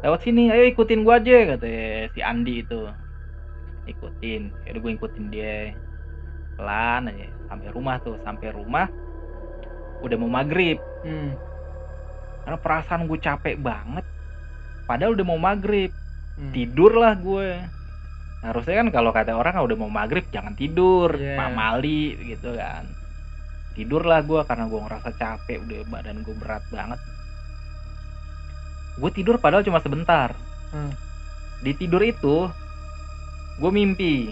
Lewat sini, ayo ikutin gue aja, kata si Andi itu. Ikutin, jadi gue ikutin dia pelan aja. Sampai rumah udah mau maghrib. Karena perasaan gue capek banget. Padahal udah mau maghrib. Hmm. Tidurlah gue. Harusnya kan kalau kata orang udah mau maghrib jangan tidur, Iya. pamali gitu kan. Tidurlah gue karena gue ngerasa capek, udah badan gue berat banget. Gue tidur padahal cuma sebentar. Di tidur itu gue mimpi.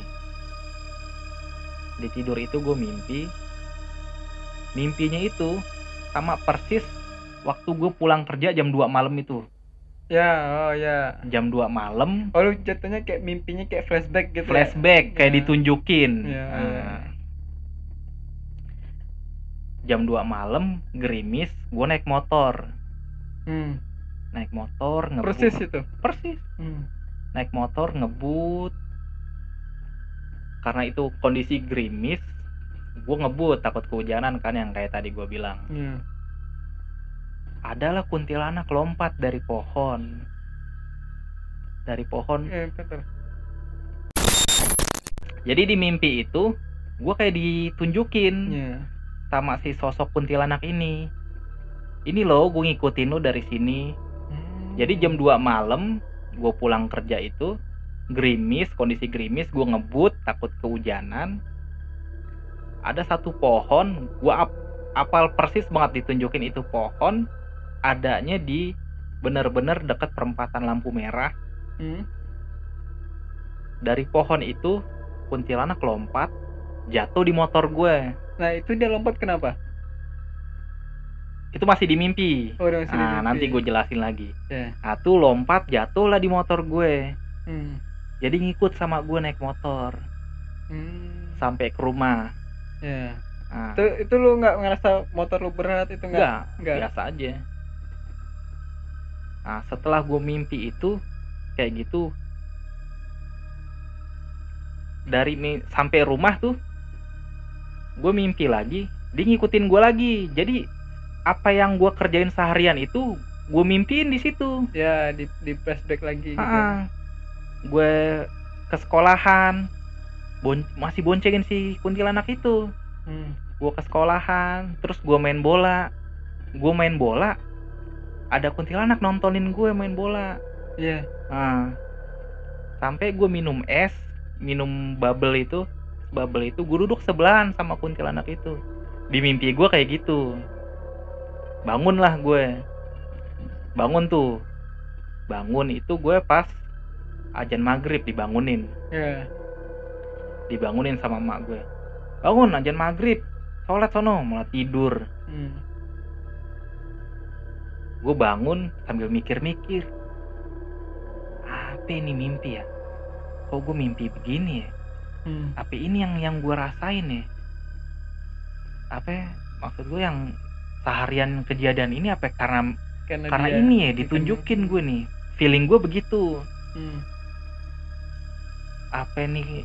Di tidur itu gue mimpi. Mimpinya itu sama persis waktu gue pulang kerja jam 2 malam itu. Ya, oh ya. Jam 2 malam. Oh, lu jatuhnya kayak mimpinya kayak flashback gitu. Flashback ya? kayak ditunjukin. Ya, Nah, ya. Jam 2 malam, gerimis, gue naik motor. Naik motor, ngebut. Persis itu. Persis. Naik motor, ngebut. Karena itu kondisi gerimis, gue ngebut, takut kehujanan kan yang kayak tadi gue bilang. Adalah kuntilanak lompat dari pohon. Dari pohon. Betul. Jadi di mimpi itu, gue kayak ditunjukin sama si sosok kuntilanak ini. Ini loh, gue ngikutin lo dari sini. Jadi jam 2 malam, gue pulang kerja itu, gerimis, kondisi gerimis, gue ngebut, takut kehujanan. Ada satu pohon, gue apal persis banget ditunjukin itu pohon, adanya di bener-bener deket perempatan lampu merah. Dari pohon itu, kuntilanak lompat, jatuh di motor gue. Nah, itu dia lompat kenapa? Itu masih di mimpi. Oh, masih di mimpi. Nanti gue jelasin lagi. Yeah. Nah, tuh lompat, jatuh lah di motor gue. Jadi ngikut sama gue naik motor. Sampai ke rumah. Yeah. Itu lu nggak ngerasa motor lu berat itu nggak? Biasa aja. Nah, setelah gue mimpi itu kayak gitu, dari sampai rumah tuh gue mimpi lagi, dia ngikutin gue lagi. Jadi apa yang gue kerjain seharian itu gue mimpiin di situ. Ya, di flashback lagi gitu. Gue ke sekolahan, masih boncengin si kuntilanak itu. Gue ke sekolahan, terus gue main bola. Ada kuntilanak nontonin gue main bola. Iya. Sampai gue minum es, minum bubble itu gue duduk sebelahan sama kuntilanak itu. Di mimpi gue kayak gitu. Bangunlah gue. Bangun itu gue pas azan maghrib dibangunin. Iya. Dibangunin sama emak gue. Bangun, azan maghrib, sholat sono. Malah tidur. Gue bangun sambil mikir-mikir, apa ini mimpi ya? Kok gue mimpi begini ya? Apa ini yang gue rasain ya? Apa maksud gue yang seharian kejadian ini apa karena ini ya ditunjukin gue nih, feeling gue begitu. Apa nih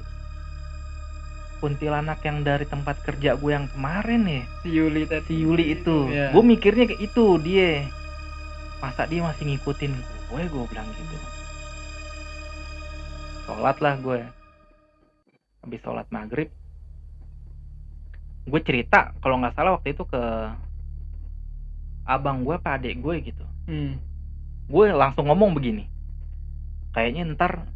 kuntilanak yang dari tempat kerja gue yang kemarin ya? Si Yuli itu. Yeah. Gue mikirnya kayak itu dia. Masa dia masih ngikutin gue bilang gitu. Sholat lah gue. Habis sholat maghrib, gue cerita kalau nggak salah waktu itu ke abang gue apa adik gue gitu. Gue langsung ngomong begini, kayaknya ntar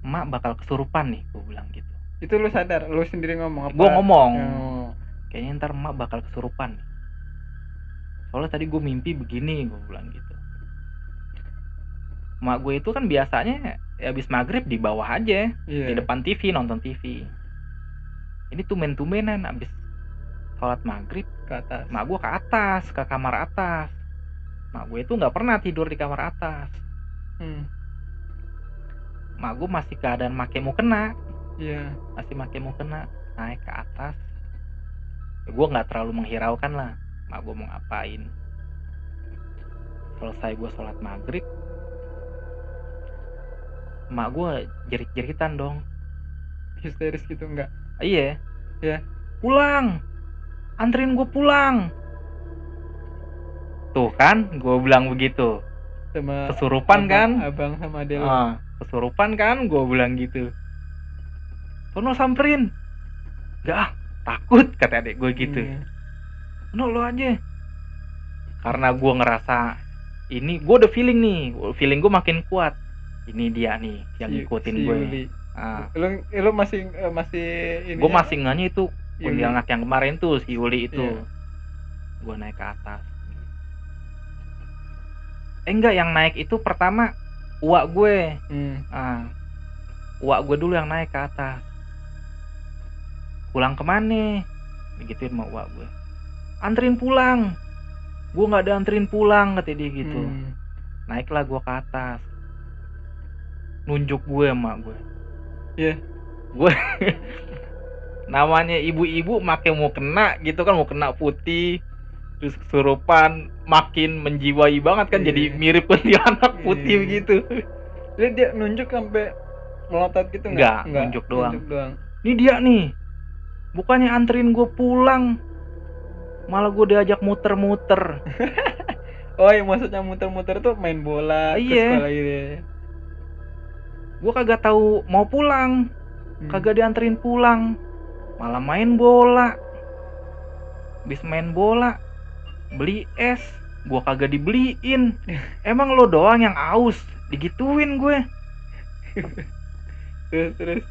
emak bakal kesurupan nih, gue bilang gitu. Itu lu sadar? Lu sendiri ngomong apa? Gue ngomong, kayaknya ntar emak bakal kesurupan nih. Soalnya tadi gue mimpi begini, gue bilang gitu. Emak gue itu kan biasanya habis maghrib di bawah aja, di depan TV, nonton TV. Ini tumen-tumenan habis sholat maghrib ke atas. Emak gue ke atas, ke kamar atas. Emak gue itu nggak pernah tidur di kamar atas. Emak gue masih keadaan make mukena. Iya. Masih make mukena, naik ke atas. Gue nggak terlalu menghiraukan lah. Emak gue mau ngapain. Selesai gue sholat maghrib, emak gue jerit-jeritan dong. Histeris gitu enggak? Iya. Ya. Pulang, anterin gue pulang. Tuh kan, gue bilang begitu. Sama kesurupan kan? Abang sama Del. Kesurupan kan, gue bilang gitu. Sono samperin. Gak, takut kata adik gue gitu. No lo aja. Karena gue ngerasa ini, gue udah feeling gue makin kuat. Ini dia nih yang ngikutin si gue. Yuli. Nah, Lu masih ini gue masih nganya itu Yuli. kuntilanak yang kemarin tuh, si Yuli itu. Iya. Gue naik ke atas. Enggak, yang naik itu pertama uak gue. Uak gue dulu yang naik ke atas. Pulang kemana? Digituin sama uak gue. Anterin pulang. Gue nggak ada anterin pulang, kata dia gitu. Naiklah gue ke atas. Nunjuk gue sama gue. Iya. Gue namanya ibu-ibu makin mau kena gitu kan, mau kena putih. Terus kesurupan, makin menjiwai banget kan, jadi mirip kuntilanak putih gitu. Jadi dia nunjuk sampai melotot gitu Enggak, nunjuk doang. Nunjuk doang. Ini dia nih, bukannya anterin gue pulang, malah gue diajak muter-muter. Oh, yang maksudnya muter-muter tuh main bola ke sekolah gitu ya. Gue kagak tahu mau pulang, kagak dianterin pulang, malah main bola. Habis main bola, beli es, gue kagak dibeliin. Emang lo doang yang aus, digituin gue. Terus.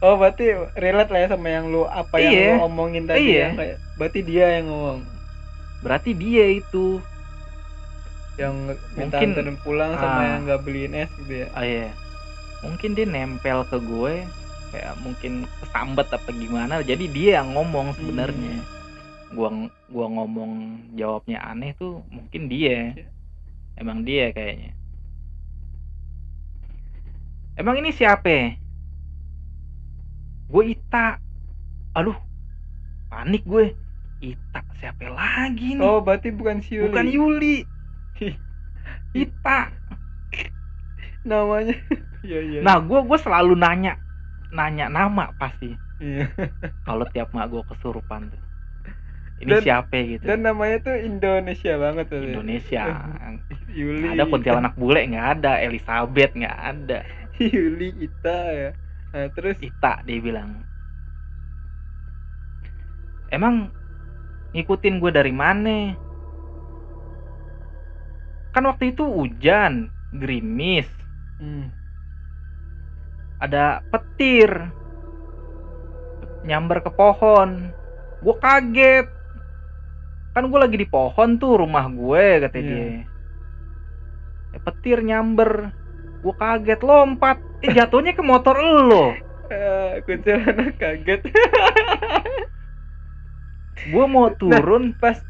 Oh, berarti relate lah ya sama yang lu yang lu omongin tadi ya. Kayak berarti dia yang ngomong. Berarti dia itu yang minta mungkin anterin pulang sama yang nggak beliin es gitu ya. Iya. Mungkin dia nempel ke gue, kayak mungkin kesambet apa gimana. Jadi dia yang ngomong sebenarnya. Gua ngomong jawabnya aneh tuh mungkin dia. Emang dia kayaknya. Emang ini siapa? Gue Ita. Aduh, panik gue. Ita siapa lagi nih? Oh, berarti bukan si Yuli. Bukan Yuli. Ita namanya. Iya. Nah, gue selalu nanya nama pasti. Iya. Kalau tiap mak gue kesurupan tuh. Ini siapa gitu. Dan namanya tuh Indonesia banget tuh. Indonesia. Yuli. Nggak ada kuntilanak bule, nggak ada. Elizabeth nggak ada. Yuli Ita ya. Nah, terus Ita dia bilang. Emang ngikutin gue dari mana? Kan waktu itu hujan, gerimis. Ada petir nyamber ke pohon. Gue kaget. Kan gue lagi di pohon tuh rumah gue, kata dia. Petir nyamber. Gue kaget, lompat. Jatuhnya ke motor lo. Kuntilanak kaget. Gue mau turun. Nah, pas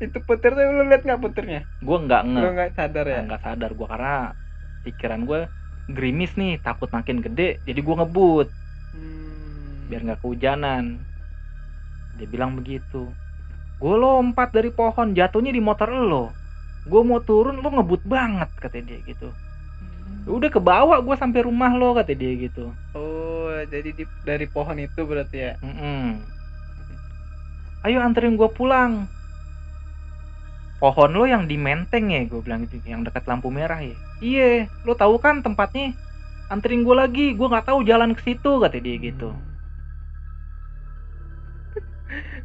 itu petir tuh lu liat nggak petirnya? Gue nggak sadar ya? Nggak sadar gue karena pikiran gue gerimis nih, takut makin gede, jadi gue ngebut biar nggak kehujanan. Dia bilang begitu. Gue lompat dari pohon, jatuhnya di motor lo. Gue mau turun, lo ngebut banget, kata dia gitu. Udah ke bawah gue sampai rumah lo, kata dia gitu. Oh, jadi dari pohon itu berarti ya? Ayo anterin gue pulang. Pohon lo yang di Menteng ya, gue bilang gitu, yang dekat lampu merah ya. Iya, lo tahu kan tempatnya. Anterin gue lagi, gue nggak tahu jalan ke situ, kata dia gitu.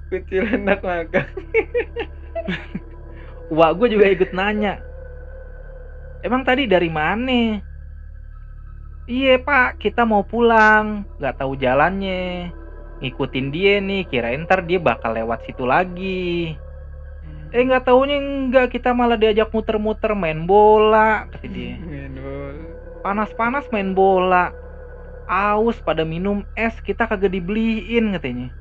Kuntilanak magang. Wah, gue juga ikut nanya. Emang tadi dari mana? Iya pak, kita mau pulang, nggak tahu jalannya. Ngikutin dia nih, kirain ntar dia bakal lewat situ lagi. Nggak taunya enggak, kita malah diajak muter-muter main bola, kata dia. Panas-panas main bola, aus pada minum es, kita kagak dibeliin, katanya.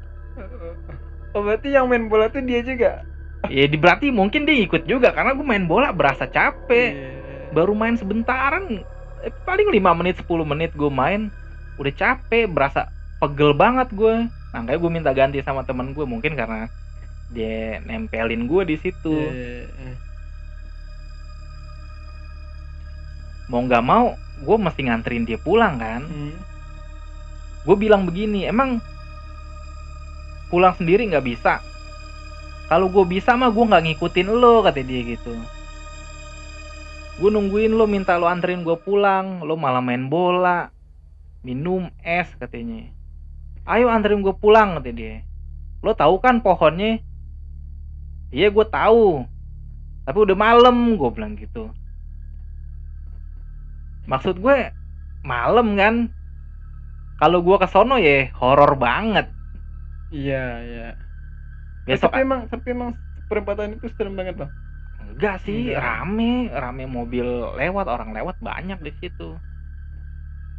Oh, berarti yang main bola tuh dia juga? Ya berarti mungkin dia ikut juga, karena gue main bola berasa capek. Baru main sebentaran, paling 5 menit 10 menit gue main, udah capek, berasa pegel banget gue. Makanya gue minta ganti sama temen gue, mungkin karena dia nempelin gue di situ. Mau nggak mau gue mesti nganterin dia pulang kan. Gue bilang begini, emang pulang sendiri nggak bisa? Kalau gue bisa mah gue nggak ngikutin lo, kata dia gitu. Gue nungguin lo, minta lo anterin gue pulang, lo malah main bola, minum es, katanya. Ayo anterin gue pulang, kata dia. Lo tahu kan pohonnya? Iya gue tahu. Tapi udah malam, gue bilang gitu. Maksud gue malam kan. Kalau gue ke sono ya horor banget. Iya, iya. Besok Tapi emang perempatan itu serem banget, Bang. enggak sih, Enggak. rame mobil lewat, orang lewat banyak di situ.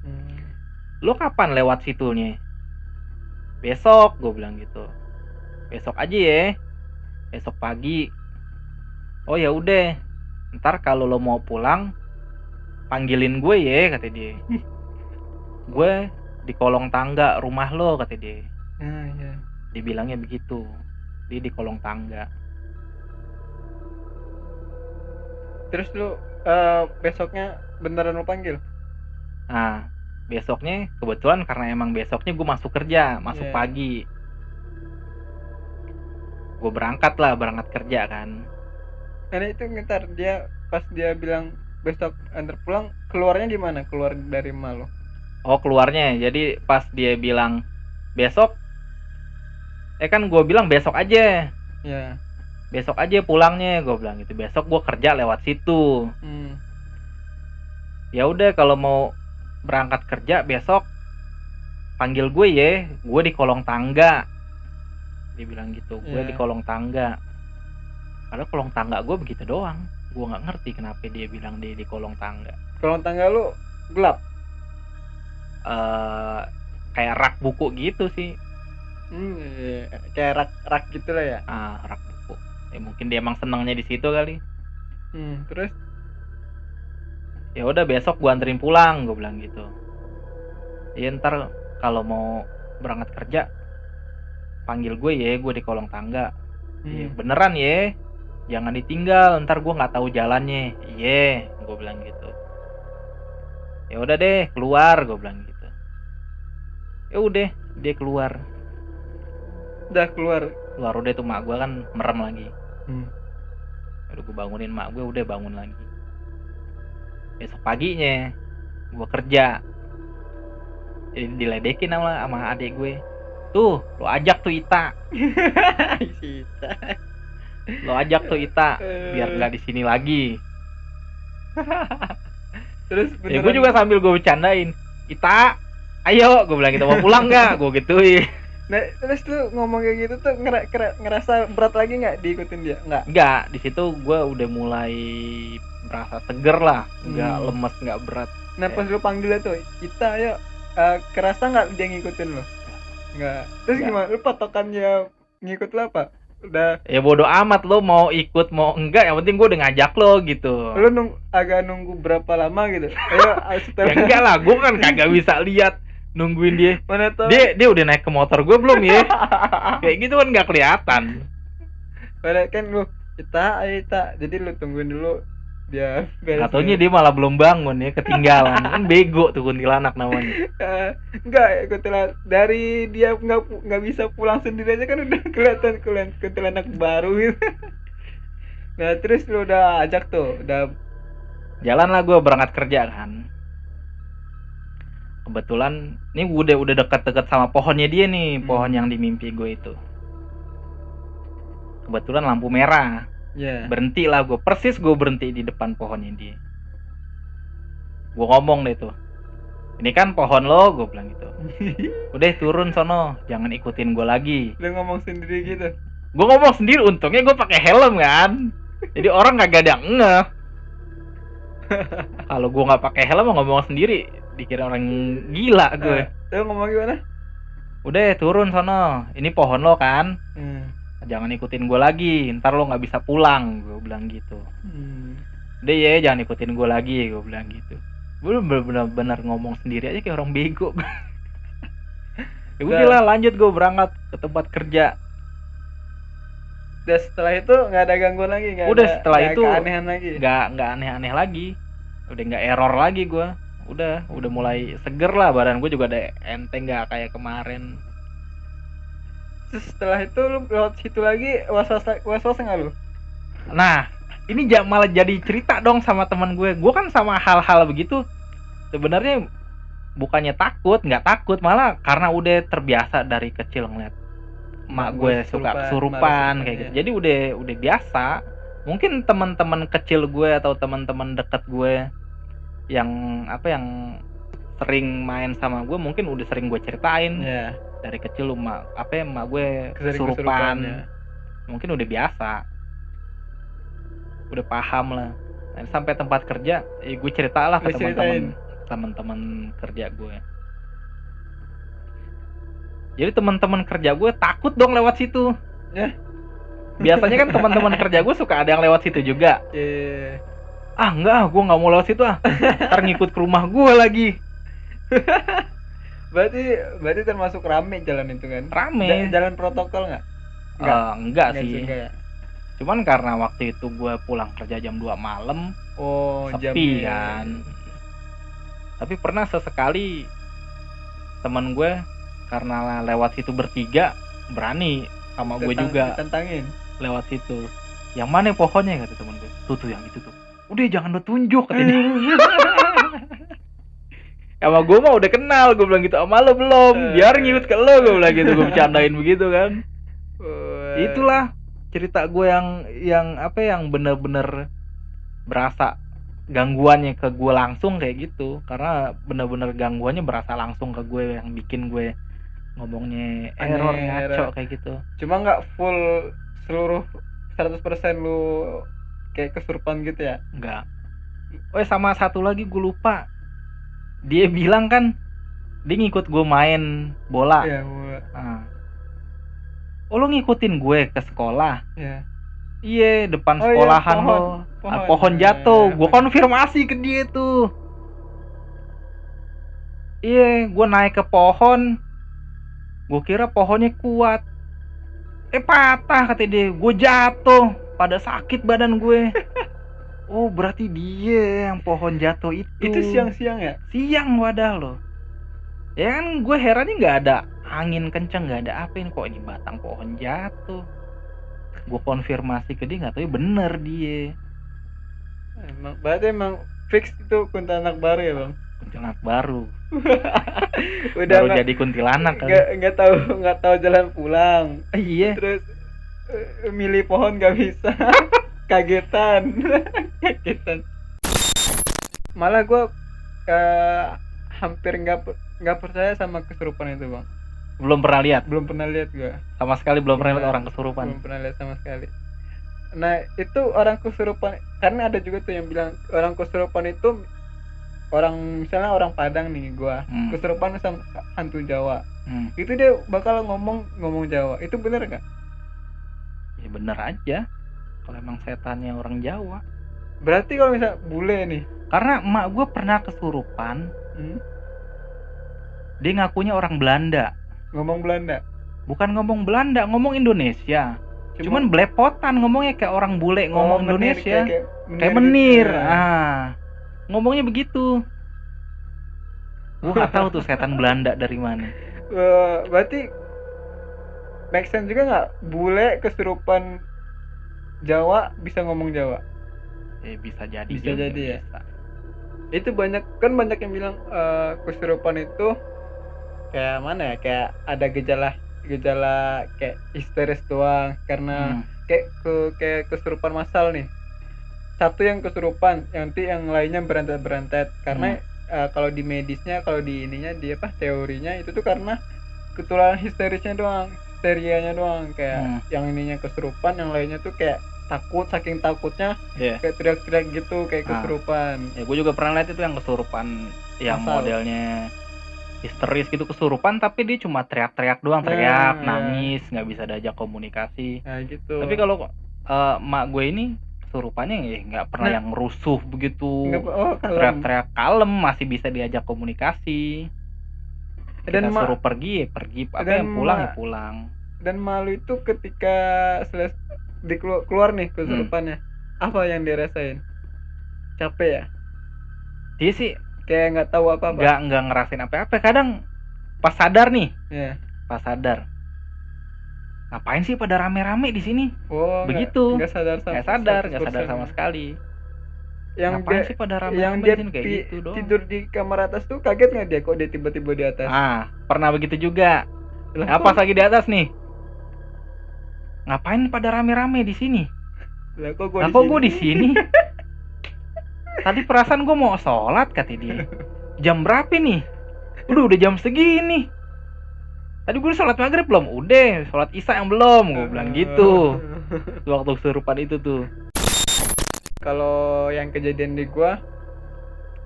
Hmm. Lo kapan lewat situnya? Besok, gue bilang gitu. Besok aja ya. Besok pagi. Oh ya udah. Ntar kalau lo mau pulang, panggilin gue ya, kata dia. Gue di kolong tangga rumah lo, kata dia. Nah, iya. Dibilangnya begitu. Dia di kolong tangga. Terus lu besoknya beneran lu panggil? Nah, besoknya kebetulan karena emang besoknya gue masuk kerja, masuk Iya. pagi. Gue berangkat kerja kan. Karena itu ntar pas dia bilang besok antar pulang, keluarnya gimana? Keluar dari rumah lo? Oh, keluarnya. Jadi pas dia bilang besok, kan gue bilang besok aja. Ya. Besok aja pulangnya, gue bilang gitu. Besok gue kerja lewat situ. Ya udah kalau mau berangkat kerja besok panggil gue ya, gue di kolong tangga. Dia bilang gitu, gue di Iya. kolong tangga. Padahal kolong tangga gue begitu doang. Gue nggak ngerti kenapa dia bilang dia di kolong tangga. Kolong tangga lu gelap. Kayak rak buku gitu sih. Iya. Kayak rak gitu lah ya. Rak buku. Ya mungkin dia emang senangnya di situ kali. Terus? Ya udah besok gue anterin pulang, gue bilang gitu. Ya ntar kalau mau berangkat kerja panggil gue ya, gue di kolong tangga. Ya, beneran ya, jangan ditinggal, ntar gue nggak tahu jalannya. Iya, gue bilang gitu. Ya udah deh, keluar, gue bilang gitu. Ya udah, dia keluar. Udah keluar Udah tuh mak gue kan merem lagi. Udah gue bangunin mak gue, udah bangun lagi. Besok paginya gue kerja. Jadi diledekin sama adik gue. Tuh, lo ajak tuh Ita. Lo ajak tuh Ita biar nggak di sini lagi. Terus Ya gue juga sambil gue bercandain. Ita, ayo, gue bilang gitu, mau pulang nggak? Gue gituin. Nah, terus tuh ngomong kayak gitu tuh ngerasa berat lagi nggak diikutin dia? Nggak, di situ gue udah mulai berasa seger lah, nggak lemes, nggak berat. Nah pas lu panggil tuh, Ita ayo, kerasa nggak dia ngikutin lo? Nggak. Terus gimana? Lu patokannya ngikut lo apa? Udah. Ya bodo amat lo mau ikut mau enggak, yang penting gue udah ngajak lo gitu. Lu agak nunggu berapa lama gitu? Ayo, ya enggak lah, gue kan kagak bisa lihat nungguin dia. Mana tahu? Dia udah naik ke motor gue belum ya? Kayak gitu kan nggak kelihatan. Padahal kan lu Ita, ayo Ita. Jadi lu tungguin dulu dia beres. Katanya dia malah belum bangun ya, ketinggalan. Kan bego tuh kuntilanak namanya. Enggak, kuntilanak dari dia nggak bisa pulang sendiri aja kan udah kelihatan kuntilanak baru gitu. Nah terus lu udah ajak tuh, udah jalan lah gue berangkat kerja kan. Kebetulan ini udah dekat-dekat sama pohonnya dia nih, pohon yang di mimpi gue itu. Kebetulan lampu merah. Berhenti lah gue, persis gue berhenti di depan pohonnya dia. Gue ngomong deh tuh, ini kan pohon lo, gue bilang gitu. Udah turun sono, jangan ikutin gue lagi. Lu ngomong sendiri gitu? Gue ngomong sendiri, untungnya gue pakai helm kan, jadi orang kagak ada ngeh. Kalau gue nggak pakai helm ngomong sendiri, dikira orang gila gue. Lu ngomong gimana? Udah turun sono, ini pohon lo kan, jangan ikutin gue lagi, ntar lo nggak bisa pulang, gue bilang gitu. Udah ya, jangan ikutin gue lagi, gue bilang gitu. Gue bener-bener ngomong sendiri aja kayak orang bego. Ya udah lah, lanjut gue berangkat ke tempat kerja. Udah setelah itu nggak ada gangguan lagi, udah setelah itu keanehan lagi, nggak aneh-aneh lagi, udah nggak error lagi gue. Udah mulai seger lah, badan gue juga ada enteng, nggak kayak kemarin. Terus setelah itu lu lewat situ lagi was-was nggak lu? Nah ini malah jadi cerita dong sama teman gue. Gue kan sama hal-hal begitu sebenarnya bukannya takut, nggak takut, malah karena udah terbiasa dari kecil ngeliat mak gue suka kesurupan kayak gitu. Jadi udah biasa. Mungkin teman-teman kecil gue atau teman-teman dekat gue yang sering main sama gue mungkin udah sering gue ceritain. Ya, Dari kecil emak gue sering kesurupan kesurupan. ya. Mungkin udah biasa. Udah paham lah. Nah, sampai tempat kerja, gue ceritalah ke Lu ceritain. teman-teman kerja gue. Jadi teman-teman kerja gue takut dong lewat situ. Ya. Biasanya kan teman-teman kerja gue suka ada yang lewat situ juga. Iya. Ah enggak, gue nggak mau lewat situ ah. Ntar ngikut ke rumah gue lagi. Berarti termasuk rame jalan itu kan? Rame. Jalan protokol nggak? Enggak sih. Juga ya? Cuman karena waktu itu gue pulang kerja jam 2 malam, sepi kan. Tapi pernah sesekali teman gue karena lewat situ bertiga berani sama gue juga tantangin lewat situ. Yang mana pohonnya kata teman gue? Tuh yang itu tuh. Udah jangan lo tunjuk katanya. Sama gue mah udah kenal, gue bilang gitu. Sama lo belum, biar ngikut ke lo, gue bilang gitu. Gue bercandain begitu kan. Itulah cerita gue yang bener-bener berasa gangguannya ke gue langsung kayak gitu. Karena bener-bener gangguannya berasa langsung ke gue, yang bikin gue ngomongnya error ngaco kayak gitu. Cuma nggak full seluruh 100% lu kayak kesurupan gitu ya? Enggak. Oh sama satu lagi gue lupa. Dia bilang kan dia ngikut gue main bola. Iya, bola. Nah. Oh lo ngikutin gue ke sekolah? Iya. Iya, depan sekolahan lo. Pohon jatuh. Gue konfirmasi ke dia tuh. Iya, gue naik ke pohon. Gue kira pohonnya kuat. Patah kata dia. Gue jatuh. Pada sakit badan gue. Oh berarti dia yang pohon jatuh itu. Itu siang-siang ya? Siang wadah lo. Ya kan gue herannya gak ada angin kenceng, gak ada apa ini. Kok ini batang pohon jatuh. Gue konfirmasi ke dia, gak tahu bener dia. Berarti emang fix itu kuntilanak baru ya bang? Kuntilanak baru. Udah baru jadi kuntilanak kan? Nggak tahu jalan pulang. Iya. Terus milih pohon nggak bisa. Kagetan. Malah gue hampir nggak percaya sama kesurupan itu bang. Belum pernah lihat gue. Sama sekali belum pernah lihat orang kesurupan. Belum pernah lihat sama sekali. Nah itu orang kesurupan, karena ada juga tuh yang bilang orang kesurupan itu misalnya orang Padang nih gua kesurupan sama hantu Jawa. Itu dia bakal ngomong Jawa. Itu bener nggak? Ya bener aja. Kalau emang setannya orang Jawa. Berarti kalau misalnya bule nih. Karena emak gua pernah kesurupan. Dia ngakunya orang Belanda. Ngomong Belanda? Bukan ngomong Belanda, ngomong Indonesia. Cuman belepotan ngomongnya kayak orang bule ngomong Indonesia. Kayak menir. Ngomongnya begitu. Gue gak tahu tuh setan Belanda dari mana. Berarti make sense juga nggak bule kesurupan Jawa bisa ngomong Jawa? Bisa jadi. Bisa jadi ya. Itu banyak yang bilang kesurupan itu kayak mana ya? Kayak ada gejala kayak histeris doang karena kayak kesurupan massal nih. Satu yang kesurupan, nanti yang lainnya berantet karena kalau di medisnya, kalau di ininya dia teorinya itu tuh karena ketularan histerianya doang kayak yang ininya kesurupan, yang lainnya tuh kayak takut, saking takutnya kayak teriak-teriak gitu kayak kesurupan. Ya gue juga pernah lihat itu yang kesurupan yang modelnya histeris gitu, kesurupan tapi dia cuma teriak-teriak doang, nangis, nggak bisa diajak komunikasi. Gitu. Tapi kalau mak gue ini kesurupannya nggak pernah yang rusuh begitu, teriak-teriak, kalem, masih bisa diajak komunikasi. Dan suruh pergi pulang. Dan malu itu ketika keluar nih kesurupannya, apa yang dia rasain? Capek ya? Dia sih kayak nggak tahu apa-apa. Nggak ngerasain apa-apa. Kadang pas sadar nih, pas sadar, ngapain sih pada rame-rame di sini? Begitu. Nggak sadar sama sekali. Ngapain sih pada rame-rame di sini kayak gitu doang. Tidur di kamar atas tuh kaget nggak dia kok dia tiba-tiba di atas? Pernah begitu juga. Pas lagi di atas nih, ngapain pada rame-rame di sini? Lah kok Lah kok gue di sini? Tadi perasaan gue mau sholat kata dia. Jam berapa nih? Udah jam segini. Tadi gue sholat maghrib belum? Udah, sholat isya yang belum. Gue bilang gitu. Waktu kesurupan itu tuh. Kalau yang kejadian di gua,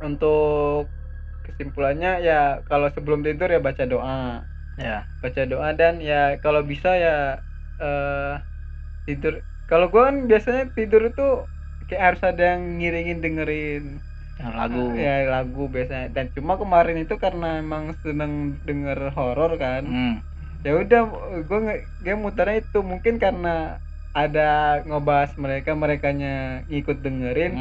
untuk kesimpulannya ya kalau sebelum tidur ya baca doa. Ya. Baca doa dan ya kalau bisa ya tidur. Kalau gua kan biasanya tidur itu kayak harus ada yang ngiringin dengerin Lagu. ya lagu biasanya. Dan cuma kemarin itu karena emang seneng denger horor kan. Ya udah gue muternya itu mungkin karena ada ngebahas merekanya ngikut dengerin.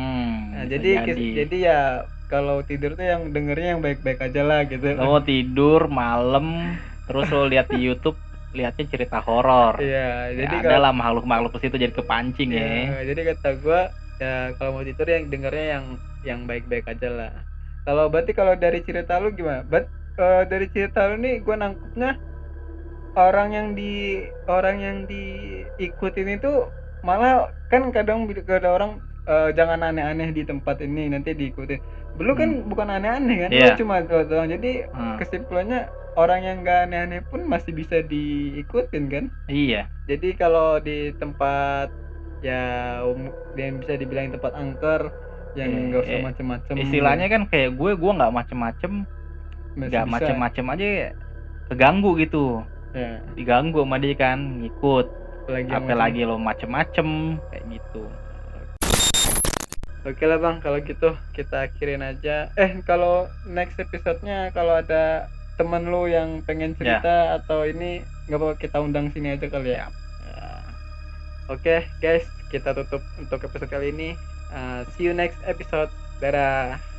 Nah, jadi ya kalau tidur tuh yang dengernya yang baik-baik aja lah gitu. Lo mau tidur malam terus lo lihat di YouTube lihatnya cerita horor. Iya, jadi ada lah makhluk-makhluk ke situ jadi kepancing ya. Jadi kata gua ya kalau mau tidur yang dengernya yang baik-baik aja lah. Kalau berarti kalau dari cerita lu gimana? Dari cerita lu nih gua nangkepnya orang yang diikutin itu malah kan kadang ada orang jangan aneh-aneh di tempat ini nanti diikutin. Belum kan bukan aneh-aneh kan, lu cuma doang. Jadi kesimpulannya orang yang gak aneh-aneh pun masih bisa diikutin kan? Iya. Jadi kalau di tempat ya yang bisa dibilang tempat angker yang nggak usah macem-macem. Istilahnya kan kayak gue nggak macem-macem, nggak macem-macem aja keganggu gitu. Ya. Diganggu sama dia kan ngikut. Apalagi lo macem-macem kayak gitu. Oke lah bang, kalau gitu kita akhirin aja. Kalau next episode-nya kalau ada temen lu yang pengen cerita atau ini nggak apa kita undang sini aja kali ya. Oke guys, kita tutup untuk episode kali ini. See you next episode. Dadah.